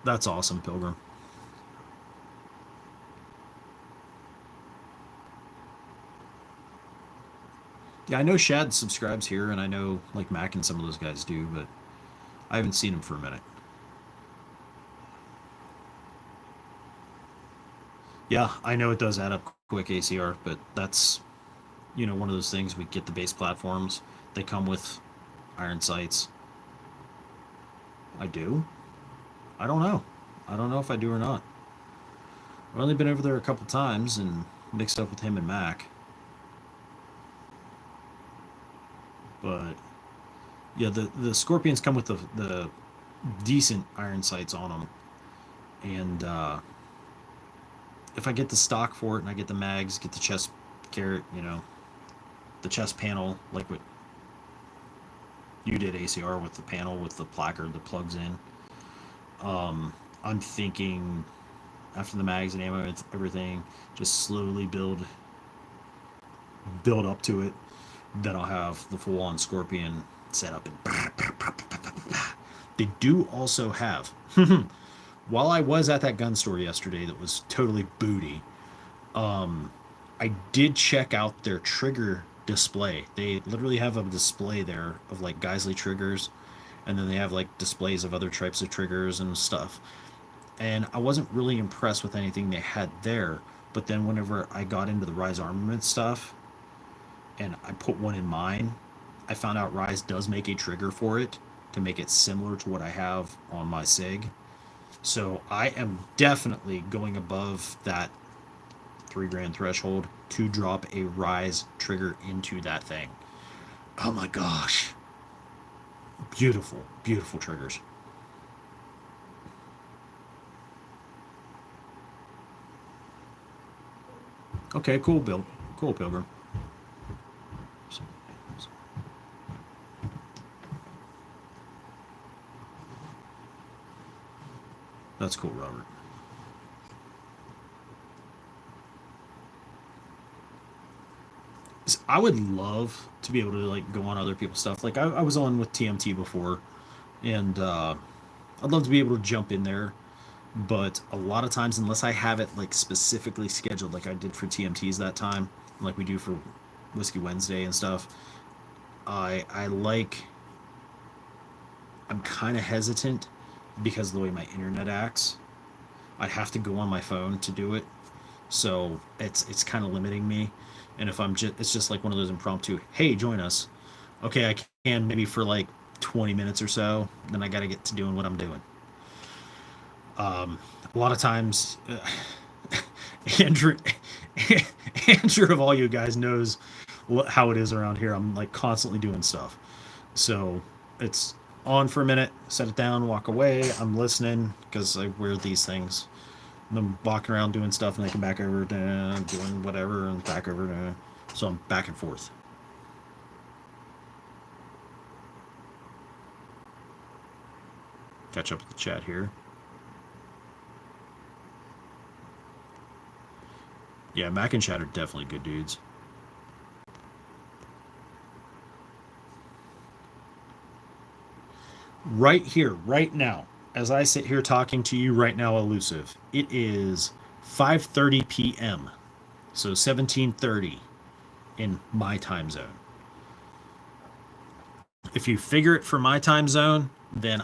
that's awesome, Pilgrim. Yeah, I know Shad subscribes here, and I know like Mac and some of those guys do, but I haven't seen him for a minute. Yeah, I know it does add up quick ACR, but that's one of those things. We get the base platforms; they come with iron sights. I do. I don't know. I don't know if I do or not. I've only been over there a couple times and mixed up with him and Mac, but yeah, the Scorpions come with the decent iron sights on them, and if I get the stock for it and I get the mags, get the chest carrot, the chest panel, like what you did ACR with the panel with the placard that plugs in. I'm thinking after the mags and ammo and everything, just slowly build up to it. Then I'll have the full on Scorpion set up and they do also have while I was at that gun store yesterday that was totally booty, I did check out their trigger display. They literally have a display there of like Geisley triggers, and then they have like displays of other types of triggers and stuff. And I wasn't really impressed with anything they had there. But then whenever I got into the Rise Armament stuff and I put one in mine, I found out Rise does make a trigger for it to make it similar to what I have on my SIG. So I am definitely going above that $3,000 threshold to drop a Rise trigger into that thing. Oh my gosh. Beautiful, beautiful triggers. Okay, cool, Bill. Cool, Pilgrim. That's cool, Robert. I would love to be able to like go on other people's stuff. Like I was on with TMT before, and I'd love to be able to jump in there. But a lot of times, unless I have it like specifically scheduled, like I did for TMTs that time, like we do for Whiskey Wednesday and stuff, I like. I'm kind of hesitant because of the way my internet acts. I'd have to go on my phone to do it, so it's kind of limiting me. And if I'm just, it's just like one of those impromptu, hey, join us. Okay, I can maybe for like 20 minutes or so. Then I got to get to doing what I'm doing. A lot of times, Andrew, Andrew of all you guys knows how it is around here. I'm like constantly doing stuff, so it's on for a minute, set it down, walk away. I'm listening because I wear these things. I'm walking around doing stuff, and I come back over to doing whatever, and back over to. So I'm back and forth. Catch up with the chat here. Yeah, Mac and Chat are definitely good dudes. Right here, right now, as I sit here talking to you right now, Elusive, it is 5:30 p.m. So 17:30 in my time zone. If you figure it from my time zone, then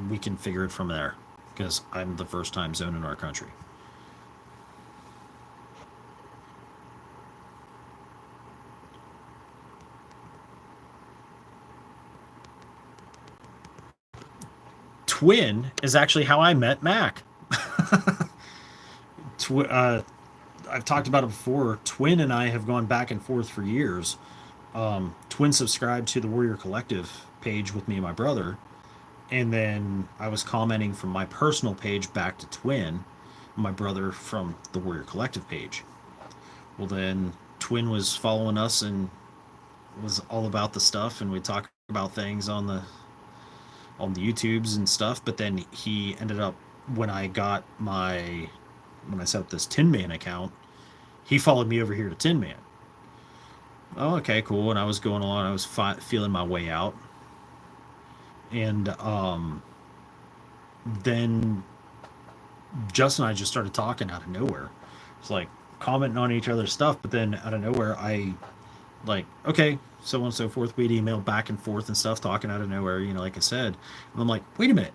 we can figure it from there because I'm the first time zone in our country. Twin is actually how I met Mac. I've talked about it before. Twin and I have gone back and forth for years. Twin subscribed to the Warrior Collective page with me and my brother, and then I was commenting from my personal page back to Twin, my brother from the Warrior Collective page. Well, then Twin was following us and was all about the stuff, and we talk about things on the YouTubes and stuff. But then he ended up when I set up this TinMan account, he followed me over here to TinMan. Oh, okay, cool. And I was going along, I was feeling my way out, and then Justin and I just started talking out of nowhere. It's like commenting on each other's stuff, but then out of nowhere, I like, okay, so on and so forth. We'd email back and forth and stuff, talking out of nowhere, like I said. And I'm like, wait a minute,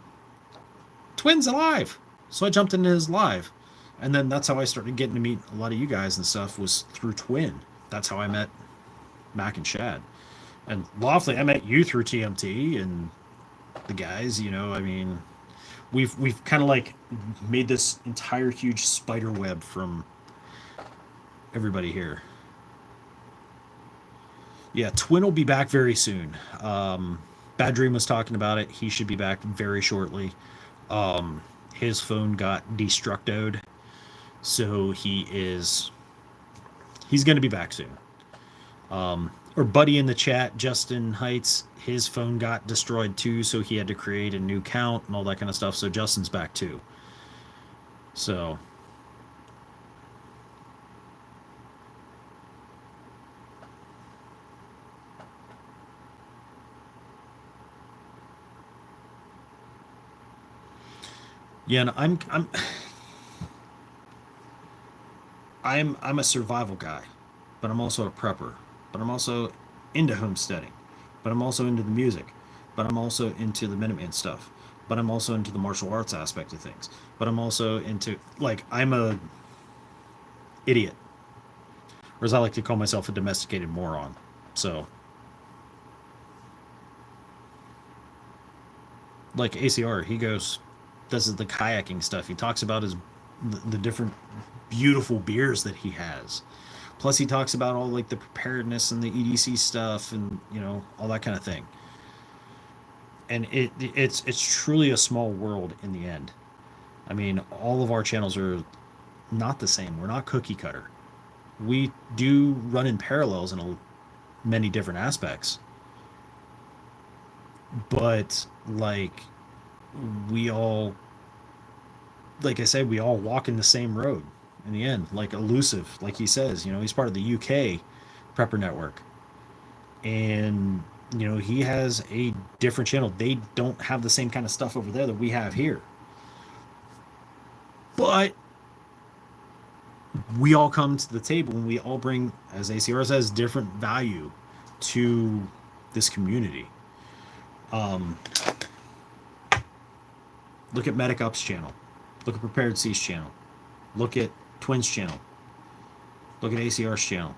Twin's alive. So I jumped into his live. And then that's how I started getting to meet a lot of you guys and stuff, was through Twin. That's how I met Mac and Shad. And lawfully, I met you through TMT and the guys, I mean, we've kind of like made this entire huge spider web from everybody here. Yeah, Twin will be back very soon. Bad Dream was talking about it. He should be back very shortly. His phone got destructoed, so he's going to be back soon. Or buddy in the chat, Justin Heights, his phone got destroyed too, so he had to create a new count and all that kind of stuff. So Justin's back too. So yeah, and I'm a survival guy, but I'm also a prepper, but I'm also into homesteading, but I'm also into the music, but I'm also into the Minuteman stuff, but I'm also into the martial arts aspect of things, but I'm also into, like, I'm a idiot, or as I like to call myself, a domesticated moron. So like ACR, he does the kayaking stuff. He talks about the different beautiful beers that he has. Plus, he talks about all like the preparedness and the EDC stuff, and all that kind of thing. And it's truly a small world in the end. I mean, all of our channels are not the same. We're not cookie cutter. We do run in parallels in many different aspects, but like we all, like I said, we all walk in the same road in the end. Like Elusive, like he says, he's part of the UK Prepper Network. And, he has a different channel. They don't have the same kind of stuff over there that we have here. But we all come to the table and we all bring, as ACR says, different value to this community. Look at Medic Up's channel. Look at Prepared Sea's channel. Look at Twin's channel. Look at ACR's channel.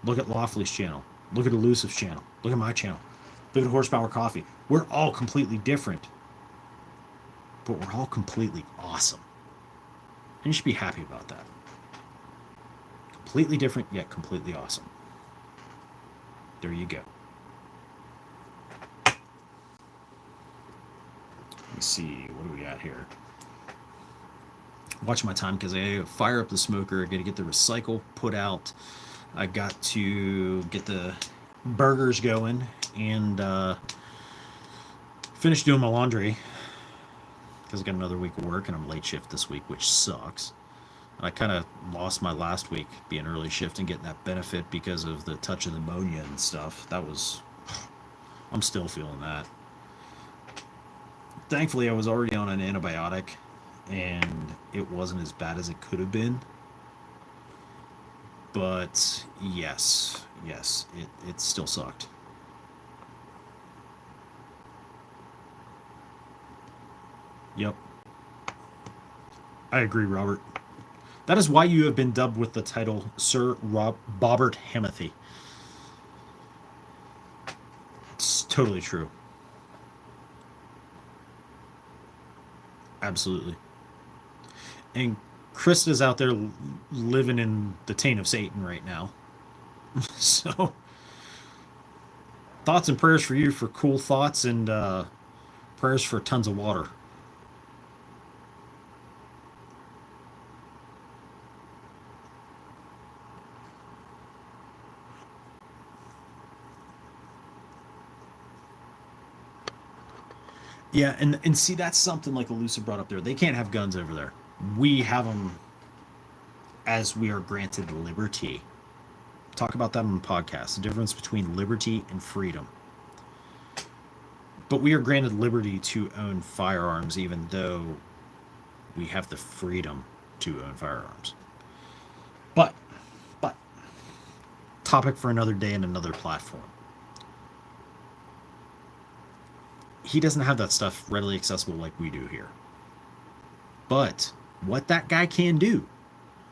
Look at Lawfully's channel. Look at Elusive's channel. Look at my channel. Look at Horsepower Coffee. We're all completely different, but we're all completely awesome. And you should be happy about that. Completely different, yet completely awesome. There you go. Let me see, what do we got here? Watch my time because I fire up the smoker. I got to get the recycle put out. I got to get the burgers going and finish doing my laundry. because I got another week of work and I'm late shift this week, which sucks. I kind of lost my last week being early shift and getting that benefit because of the touch of pneumonia and stuff. That was, I'm still feeling that. Thankfully, I was already on an antibiotic and it wasn't as bad as it could have been. But yes, it still sucked. Yep, I agree, Robert. That is why you have been dubbed with the title Sir Bobbert Hamothy. It's totally true. Absolutely. And Krista's out there living in the taint of Satan right now. So, thoughts and prayers for you for cool thoughts and prayers for tons of water. Yeah, and see, that's something like Elusive brought up there. They can't have guns over there. We have them as we are granted liberty. Talk about that on the podcast, the difference between liberty and freedom. But we are granted liberty to own firearms, even though we have the freedom to own firearms. But, but, topic for another day and another platform. He doesn't have that stuff readily accessible like we do here. But what that guy can do,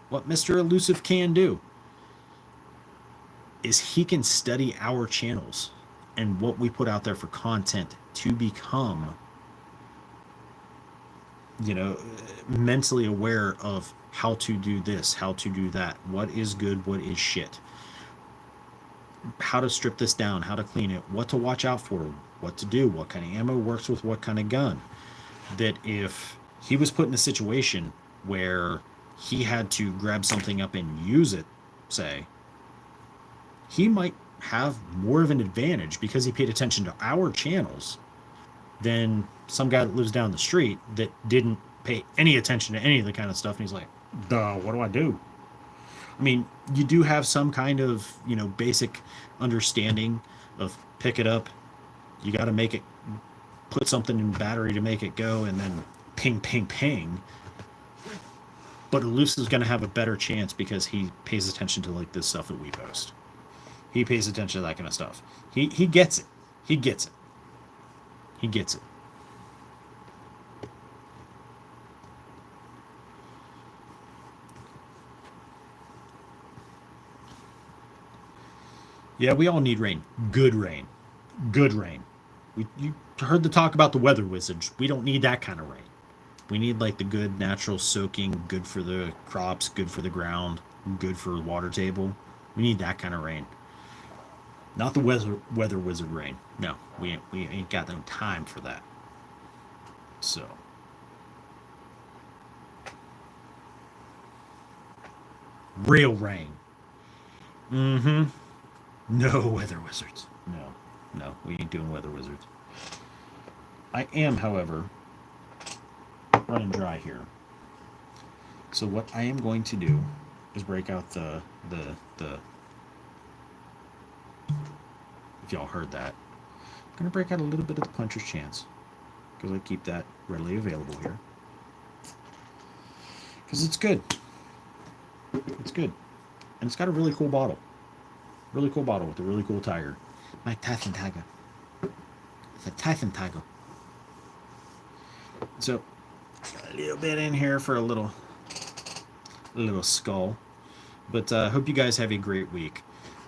what Mr. Elusive can do, is he can study our channels and what we put out there for content to become, mentally aware of how to do this, how to do that, what is good, what is shit, how to strip this down, how to clean it, what to watch out for, what to do, what kind of ammo works with what kind of gun. That if he was put in a situation where he had to grab something up and use it, say, he might have more of an advantage because he paid attention to our channels than some guy that lives down the street that didn't pay any attention to any of the kind of stuff. And he's like, duh, what do I do? I mean, you do have some kind of, basic understanding of pick it up. You got to make it, put something in battery to make it go, and then ping, ping, ping. But Elusive's going to have a better chance because he pays attention to like this stuff that we post. He pays attention to that kind of stuff. He gets it. He gets it. He gets it. Yeah, we all need rain. Good rain. Good rain. You heard the talk about the weather wizards. We don't need that kind of rain. We need like the good natural soaking, good for the crops, good for the ground, good for the water table. We need that kind of rain. Not the weather wizard rain. No, we ain't got no time for that. So, real rain. Mm-hmm. No weather wizards. No, we ain't doing weather wizards. I am, however, running dry here. So what I am going to do is break out the if y'all heard that. I'm gonna break out a little bit of the puncher's chance because I keep that readily available here. Because it's good. It's good. And it's got a really cool bottle. Really cool bottle with a really cool tiger. My Tyson Tiger. It's a Tyson Tiger. So, a little bit in here for a little skull. But hope you guys have a great week.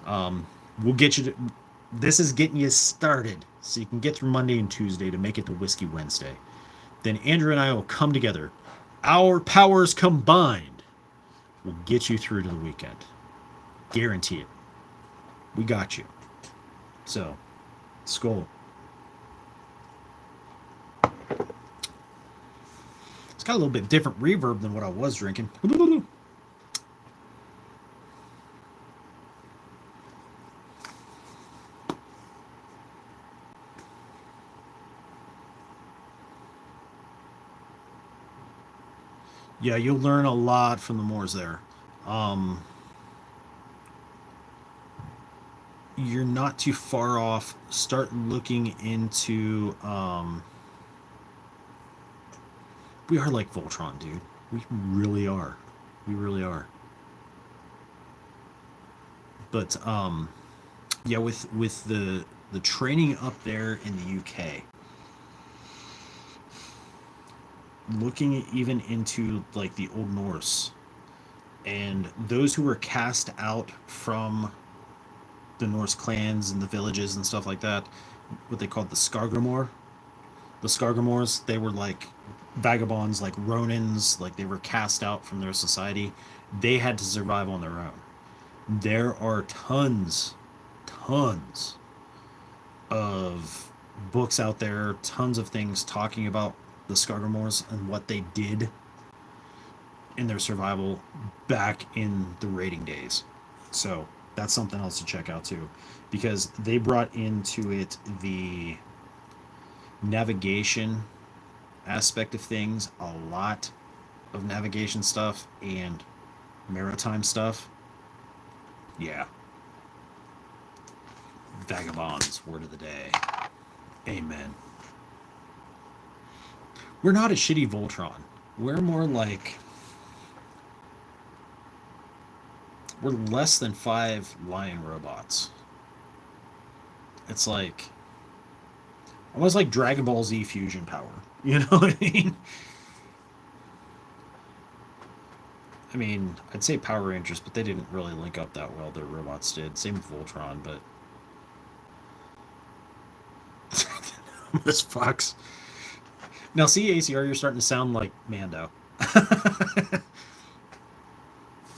We'll get you to... This is getting you started so you can get through Monday and Tuesday to make it to Whiskey Wednesday. Then Andrew and I will come together. Our powers combined will get you through to the weekend. Guarantee it. We got you. So, skull. It's got a little bit different reverb than what I was drinking. Yeah, you'll learn a lot from the Moors there. Um, you're not too far off. Start looking into. We are like Voltron, dude. We really are. We really are. But yeah, with the training up there in the UK, looking even into like the Old Norse and those who were cast out from the Norse clans and the villages and stuff like that, what they called the Skargrimor. The Skargrimors, they were like vagabonds, like Ronins, like they were cast out from their society. They had to survive on their own. There are tons of books out there, tons of things talking about the Skargrimors and what they did in their survival back in the raiding days. So that's something else to check out too, because they brought into it the navigation aspect of things, a lot of navigation stuff and maritime stuff. Yeah, vagabonds, word of the day. Amen. We're not a shitty Voltron. We're more like we're less than five lion robots. It's like almost like Dragon Ball Z fusion power. You know what I mean? I mean, I'd say Power Rangers, but they didn't really link up that well. Their robots did. Same with Voltron, but this Fox. Now, see, ACR, you're starting to sound like Mando.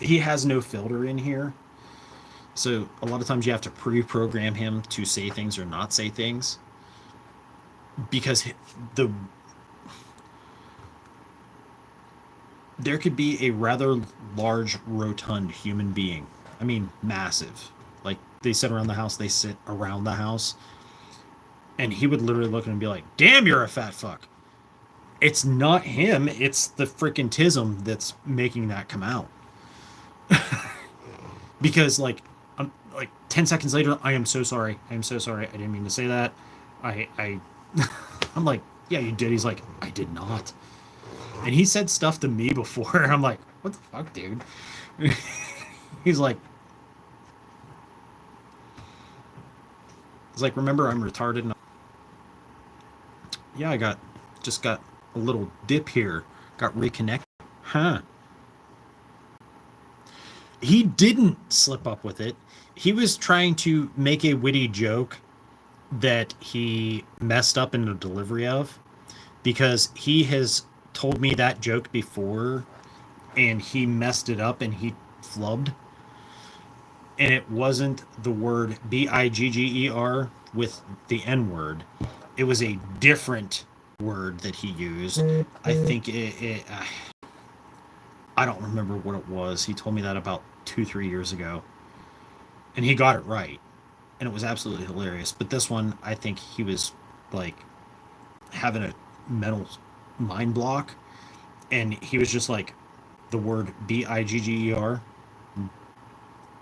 He has no filter in here, so a lot of times you have to pre-program him to say things or not say things because the there could be a rather large, rotund human being. I mean, massive. Like they sit around the house, they sit around the house, and he would literally look at him and be like, "Damn, you're a fat fuck." It's not him. It's the freaking tism that's making that come out. Because like, like 10 seconds later, I am so sorry. I am so sorry. I didn't mean to say that. I I'm like, yeah, you did. He's like, I did not. And he said stuff to me before. I'm like, what the fuck, dude? he's like, he's like, remember, I'm retarded. And yeah, I just got a little dip here. Got reconnected. Huh? He didn't slip up with it. He was trying to make a witty joke that he messed up in the delivery of because he has told me that joke before and he messed it up and he flubbed. And it wasn't the word Bigger with the N word. It was a different word that he used. I think I don't remember what it was. He told me that about 2, 3 years ago. And he got it right. And it was absolutely hilarious. But this one, I think he was like having a mental mind block. And he was just like the word Bigger.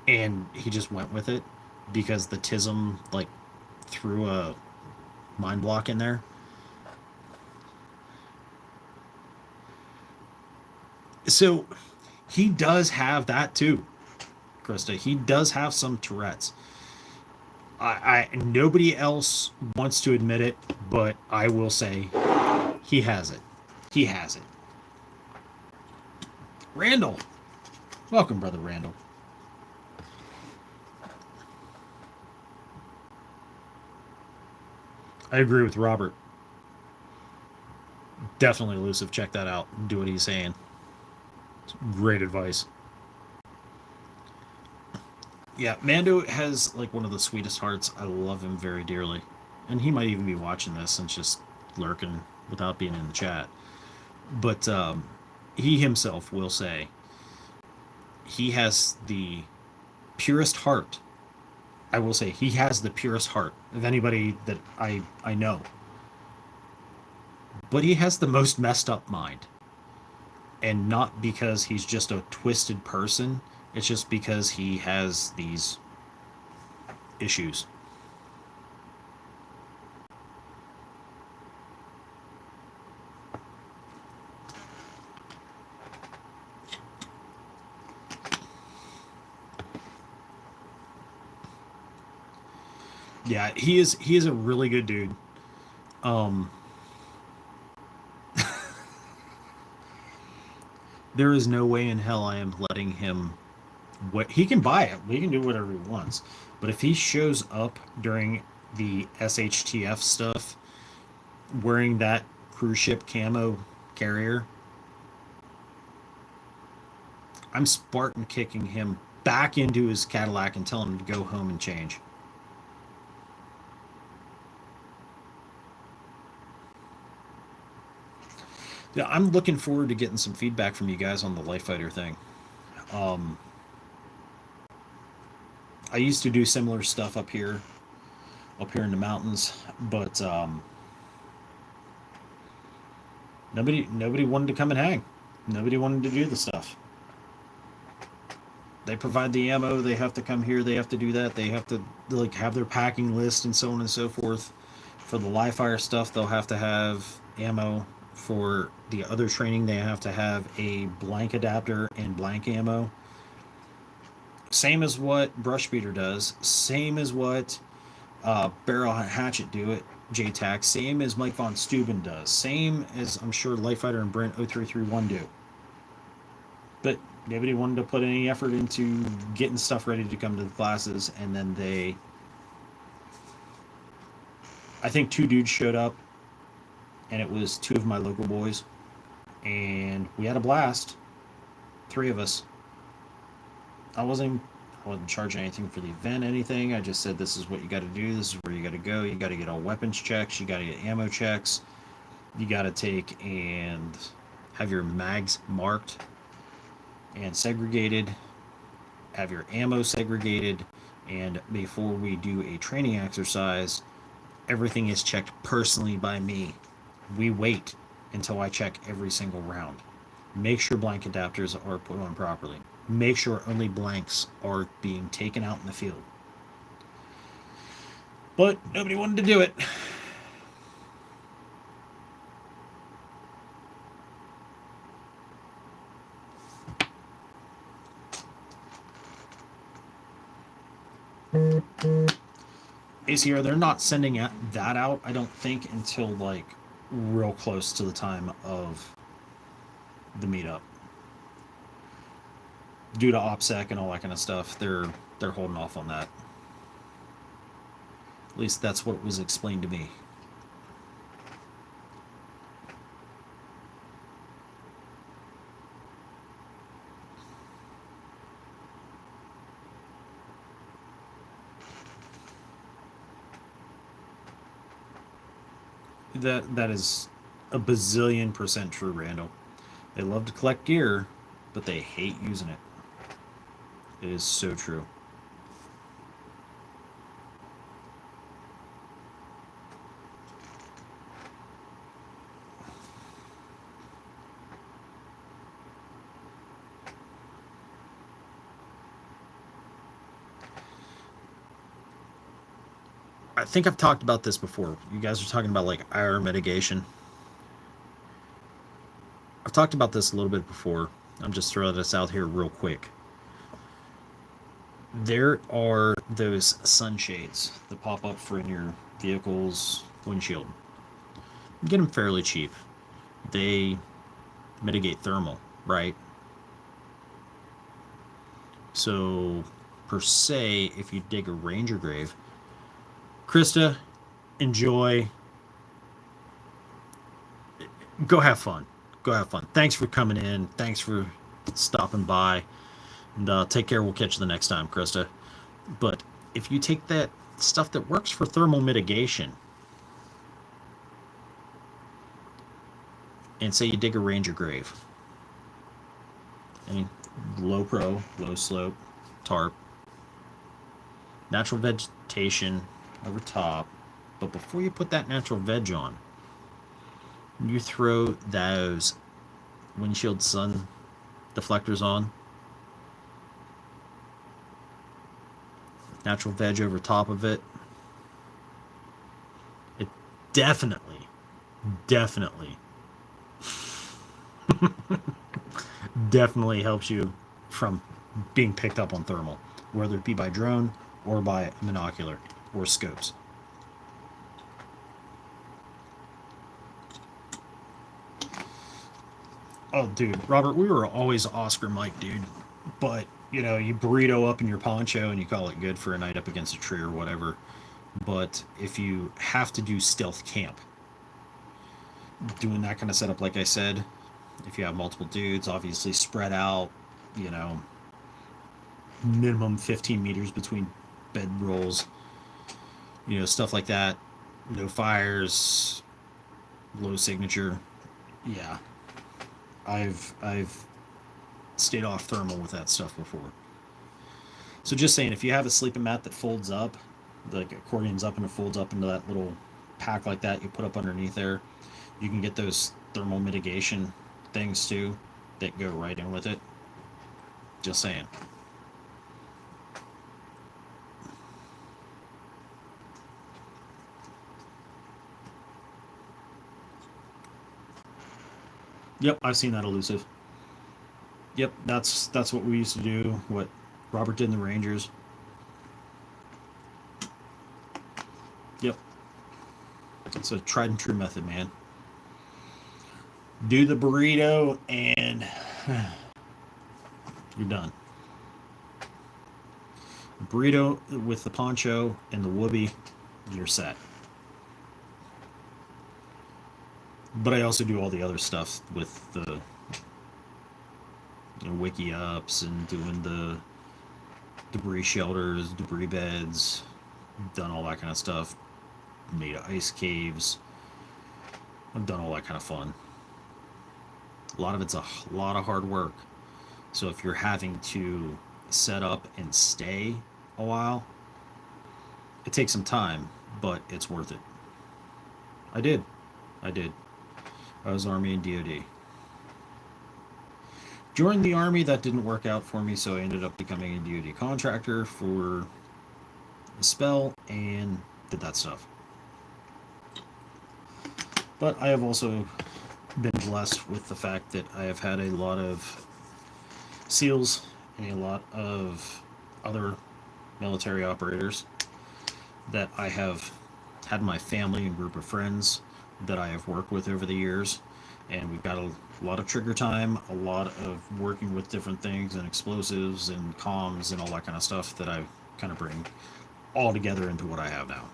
And he just went with it because the tism like threw a mind block in there. So he does have that too, Krista. He does have some Tourette's. I nobody else wants to admit it, but I will say he has it. He has it. Randall, welcome, brother Randall. I agree with Robert. Definitely elusive. Check that out. Do what he's saying. Great advice. Yeah, Mando has like one of the sweetest hearts. I love him very dearly, and he might even be watching this and just lurking without being in the chat. But he himself will say he has the purest heart. I will say he has the purest heart of anybody that I know. But he has the most messed up mind. And not because he's just a twisted person. It's just because he has these issues. Yeah, he is a really good dude. Um there is no way in hell I am letting him what he can buy it. He can do whatever he wants. But if he shows up during the SHTF stuff wearing that cruise ship camo carrier, I'm Spartan kicking him back into his Cadillac and telling him to go home and change. Yeah, I'm looking forward to getting some feedback from you guys on the Light Fighter thing. Um, I used to do similar stuff up here in the mountains, but nobody wanted to come and hang. Nobody wanted to do the stuff. They provide the ammo. They have to come here. They have to do that. They have to like have their packing list and so on and so forth. For the live fire stuff, they'll have to have ammo. For the other training, they have to have a blank adapter and blank ammo. Same as what Brush Beater does. Same as what Barrel Hatchet do it. JTAC. Same as Mike Von Steuben does. Same as I'm sure Light Fighter and Brent 0331 do. But nobody wanted to put any effort into getting stuff ready to come to the classes, and then I think two dudes showed up, and it was two of my local boys, and we had a blast. Three of us. I wasn't charging anything for the event, anything. I just said this is what you got to do. This is where you got to go. You got to get all weapons checks. You got to get ammo checks. You got to take and have your mags marked and segregated, have your ammo segregated, and before we do a training exercise, everything is checked personally by me. We wait until I check every single round. Make sure blank adapters are put on properly. Make sure only blanks are being taken out in the field. But nobody wanted to do it. ACR, they're not sending that out, I don't think, until like real close to the time of the meetup. Due to OPSEC and all that kind of stuff, they're holding off on that. At least that's what was explained to me. That is a bazillion percent true, Randall. They love to collect gear, but they hate using it. It is so true. I think I've talked about this before. You guys are talking about like IR mitigation. I've talked about this a little bit before. I'm just throwing this out here real quick. There are those sunshades that pop up for in your vehicle's windshield. You get them fairly cheap. They mitigate thermal, right? So, per se, if you dig a ranger grave, Krista, enjoy. Go have fun. Go have fun. Thanks for coming in. Thanks for stopping by. And take care. We'll catch you the next time, Krista. But if you take that stuff that works for thermal mitigation and say you dig a ranger grave, and low pro, low slope, tarp, natural vegetation over top, but before you put that natural veg on, you throw those windshield sun deflectors on, natural veg over top of it. It definitely, definitely, definitely helps you from being picked up on thermal, whether it be by drone or by monocular or scopes. Oh, dude, Robert, we were always Oscar Mike, dude. But, you know, you burrito up in your poncho and you call it good for a night up against a tree or whatever. But if you have to do stealth camp, doing that kind of setup, like I said, if you have multiple dudes, obviously spread out, you know, minimum 15 meters between bed rolls, you know, stuff like that. No fires, low signature. Yeah, I've stayed off thermal with that stuff before. So just saying, if you have a sleeping mat that folds up, like accordions up and it folds up into that little pack like that, you put up underneath there, you can get those thermal mitigation things too that go right in with it. Just saying. Yep, I've seen that elusive. Yep, that's what we used to do. What Robert did in the Rangers. Yep, it's a tried and true method, man. Do the burrito and you're done. Burrito with the poncho and the whoopee, you're set. But I also do all the other stuff with the, you know, wiki ups and doing the debris shelters, debris beds, done all that kind of stuff. Made ice caves. I've done all that kind of fun. A lot of it's a lot of hard work. So if you're having to set up and stay a while, it takes some time, but it's worth it. I did. I did. I was Army and DoD. Joined the Army, that didn't work out for me, so I ended up becoming a DoD contractor for a spell and did that stuff. But I have also been blessed with the fact that I have had a lot of SEALs and a lot of other military operators that I have had my family and group of friends that I have worked with over the years. And we've got a lot of trigger time, a lot of working with different things and explosives and comms and all that kind of stuff that I kind of bring all together into what I have now.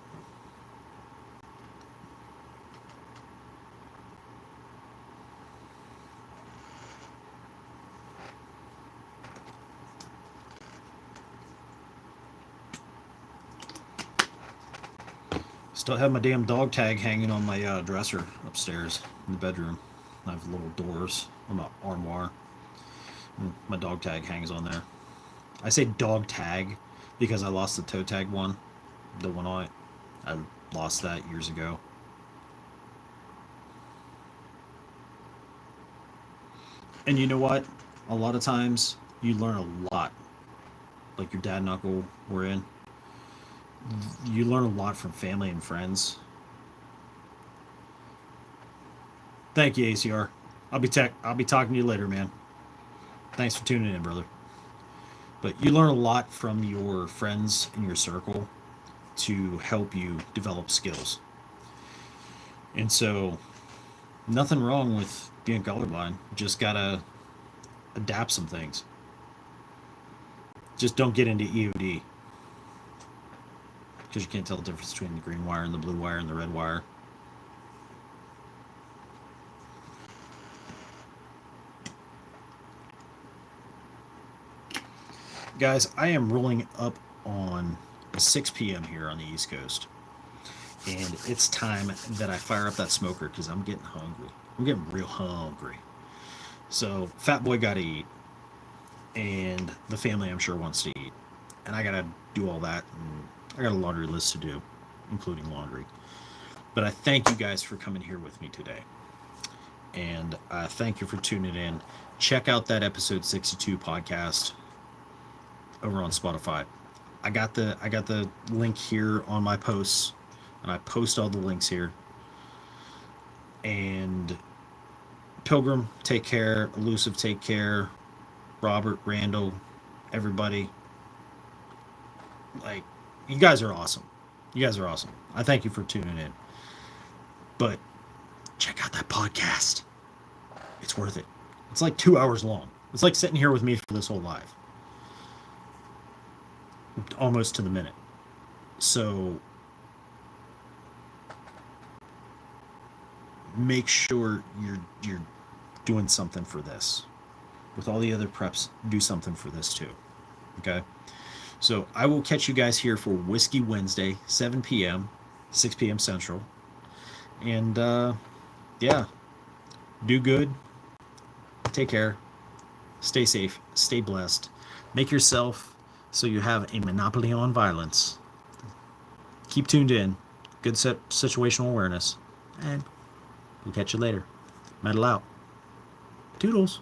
Still have my damn dog tag hanging on my dresser upstairs in the bedroom. I have little doors on my armoire. My dog tag hangs on there. I say dog tag because I lost the toe tag one. The one I lost that years ago. And you know what? A lot of times you learn a lot. Like your dad and uncle were in. You learn a lot from family and friends. Thank you, ACR. I'll be talking to you later, man. Thanks for tuning in, brother. But you learn a lot from your friends in your circle to help you develop skills. And so, nothing wrong with being colorblind. Just gotta adapt some things. Just don't get into EOD because you can't tell the difference between the green wire and the blue wire and the red wire. Guys, I am rolling up on 6 p.m. here on the East Coast. And it's time that I fire up that smoker because I'm getting hungry. I'm getting real hungry. So, Fat Boy got to eat. And the family, I'm sure, wants to eat. And I got to do all that. And I got a laundry list to do, including laundry. But I thank you guys for coming here with me today. And thank you for tuning in. Check out that episode 62 podcast over on Spotify. I got the link here on my posts, and I post all the links here. And Pilgrim, take care. Elusive, take care. Robert, Randall, everybody. Like, you guys are awesome. You guys are awesome. I thank you for tuning in. But check out that podcast. It's worth it. It's like 2 hours long. It's like sitting here with me for this whole live. Almost to the minute. So make sure you're doing something for this. With all the other preps, do something for this too. Okay? So I will catch you guys here for Whiskey Wednesday, 7 p.m., 6 p.m. Central. And yeah, do good. Take care. Stay safe. Stay blessed. Make yourself so you have a monopoly on violence. Keep tuned in. Good situational awareness. And we'll catch you later. Metal out. Toodles.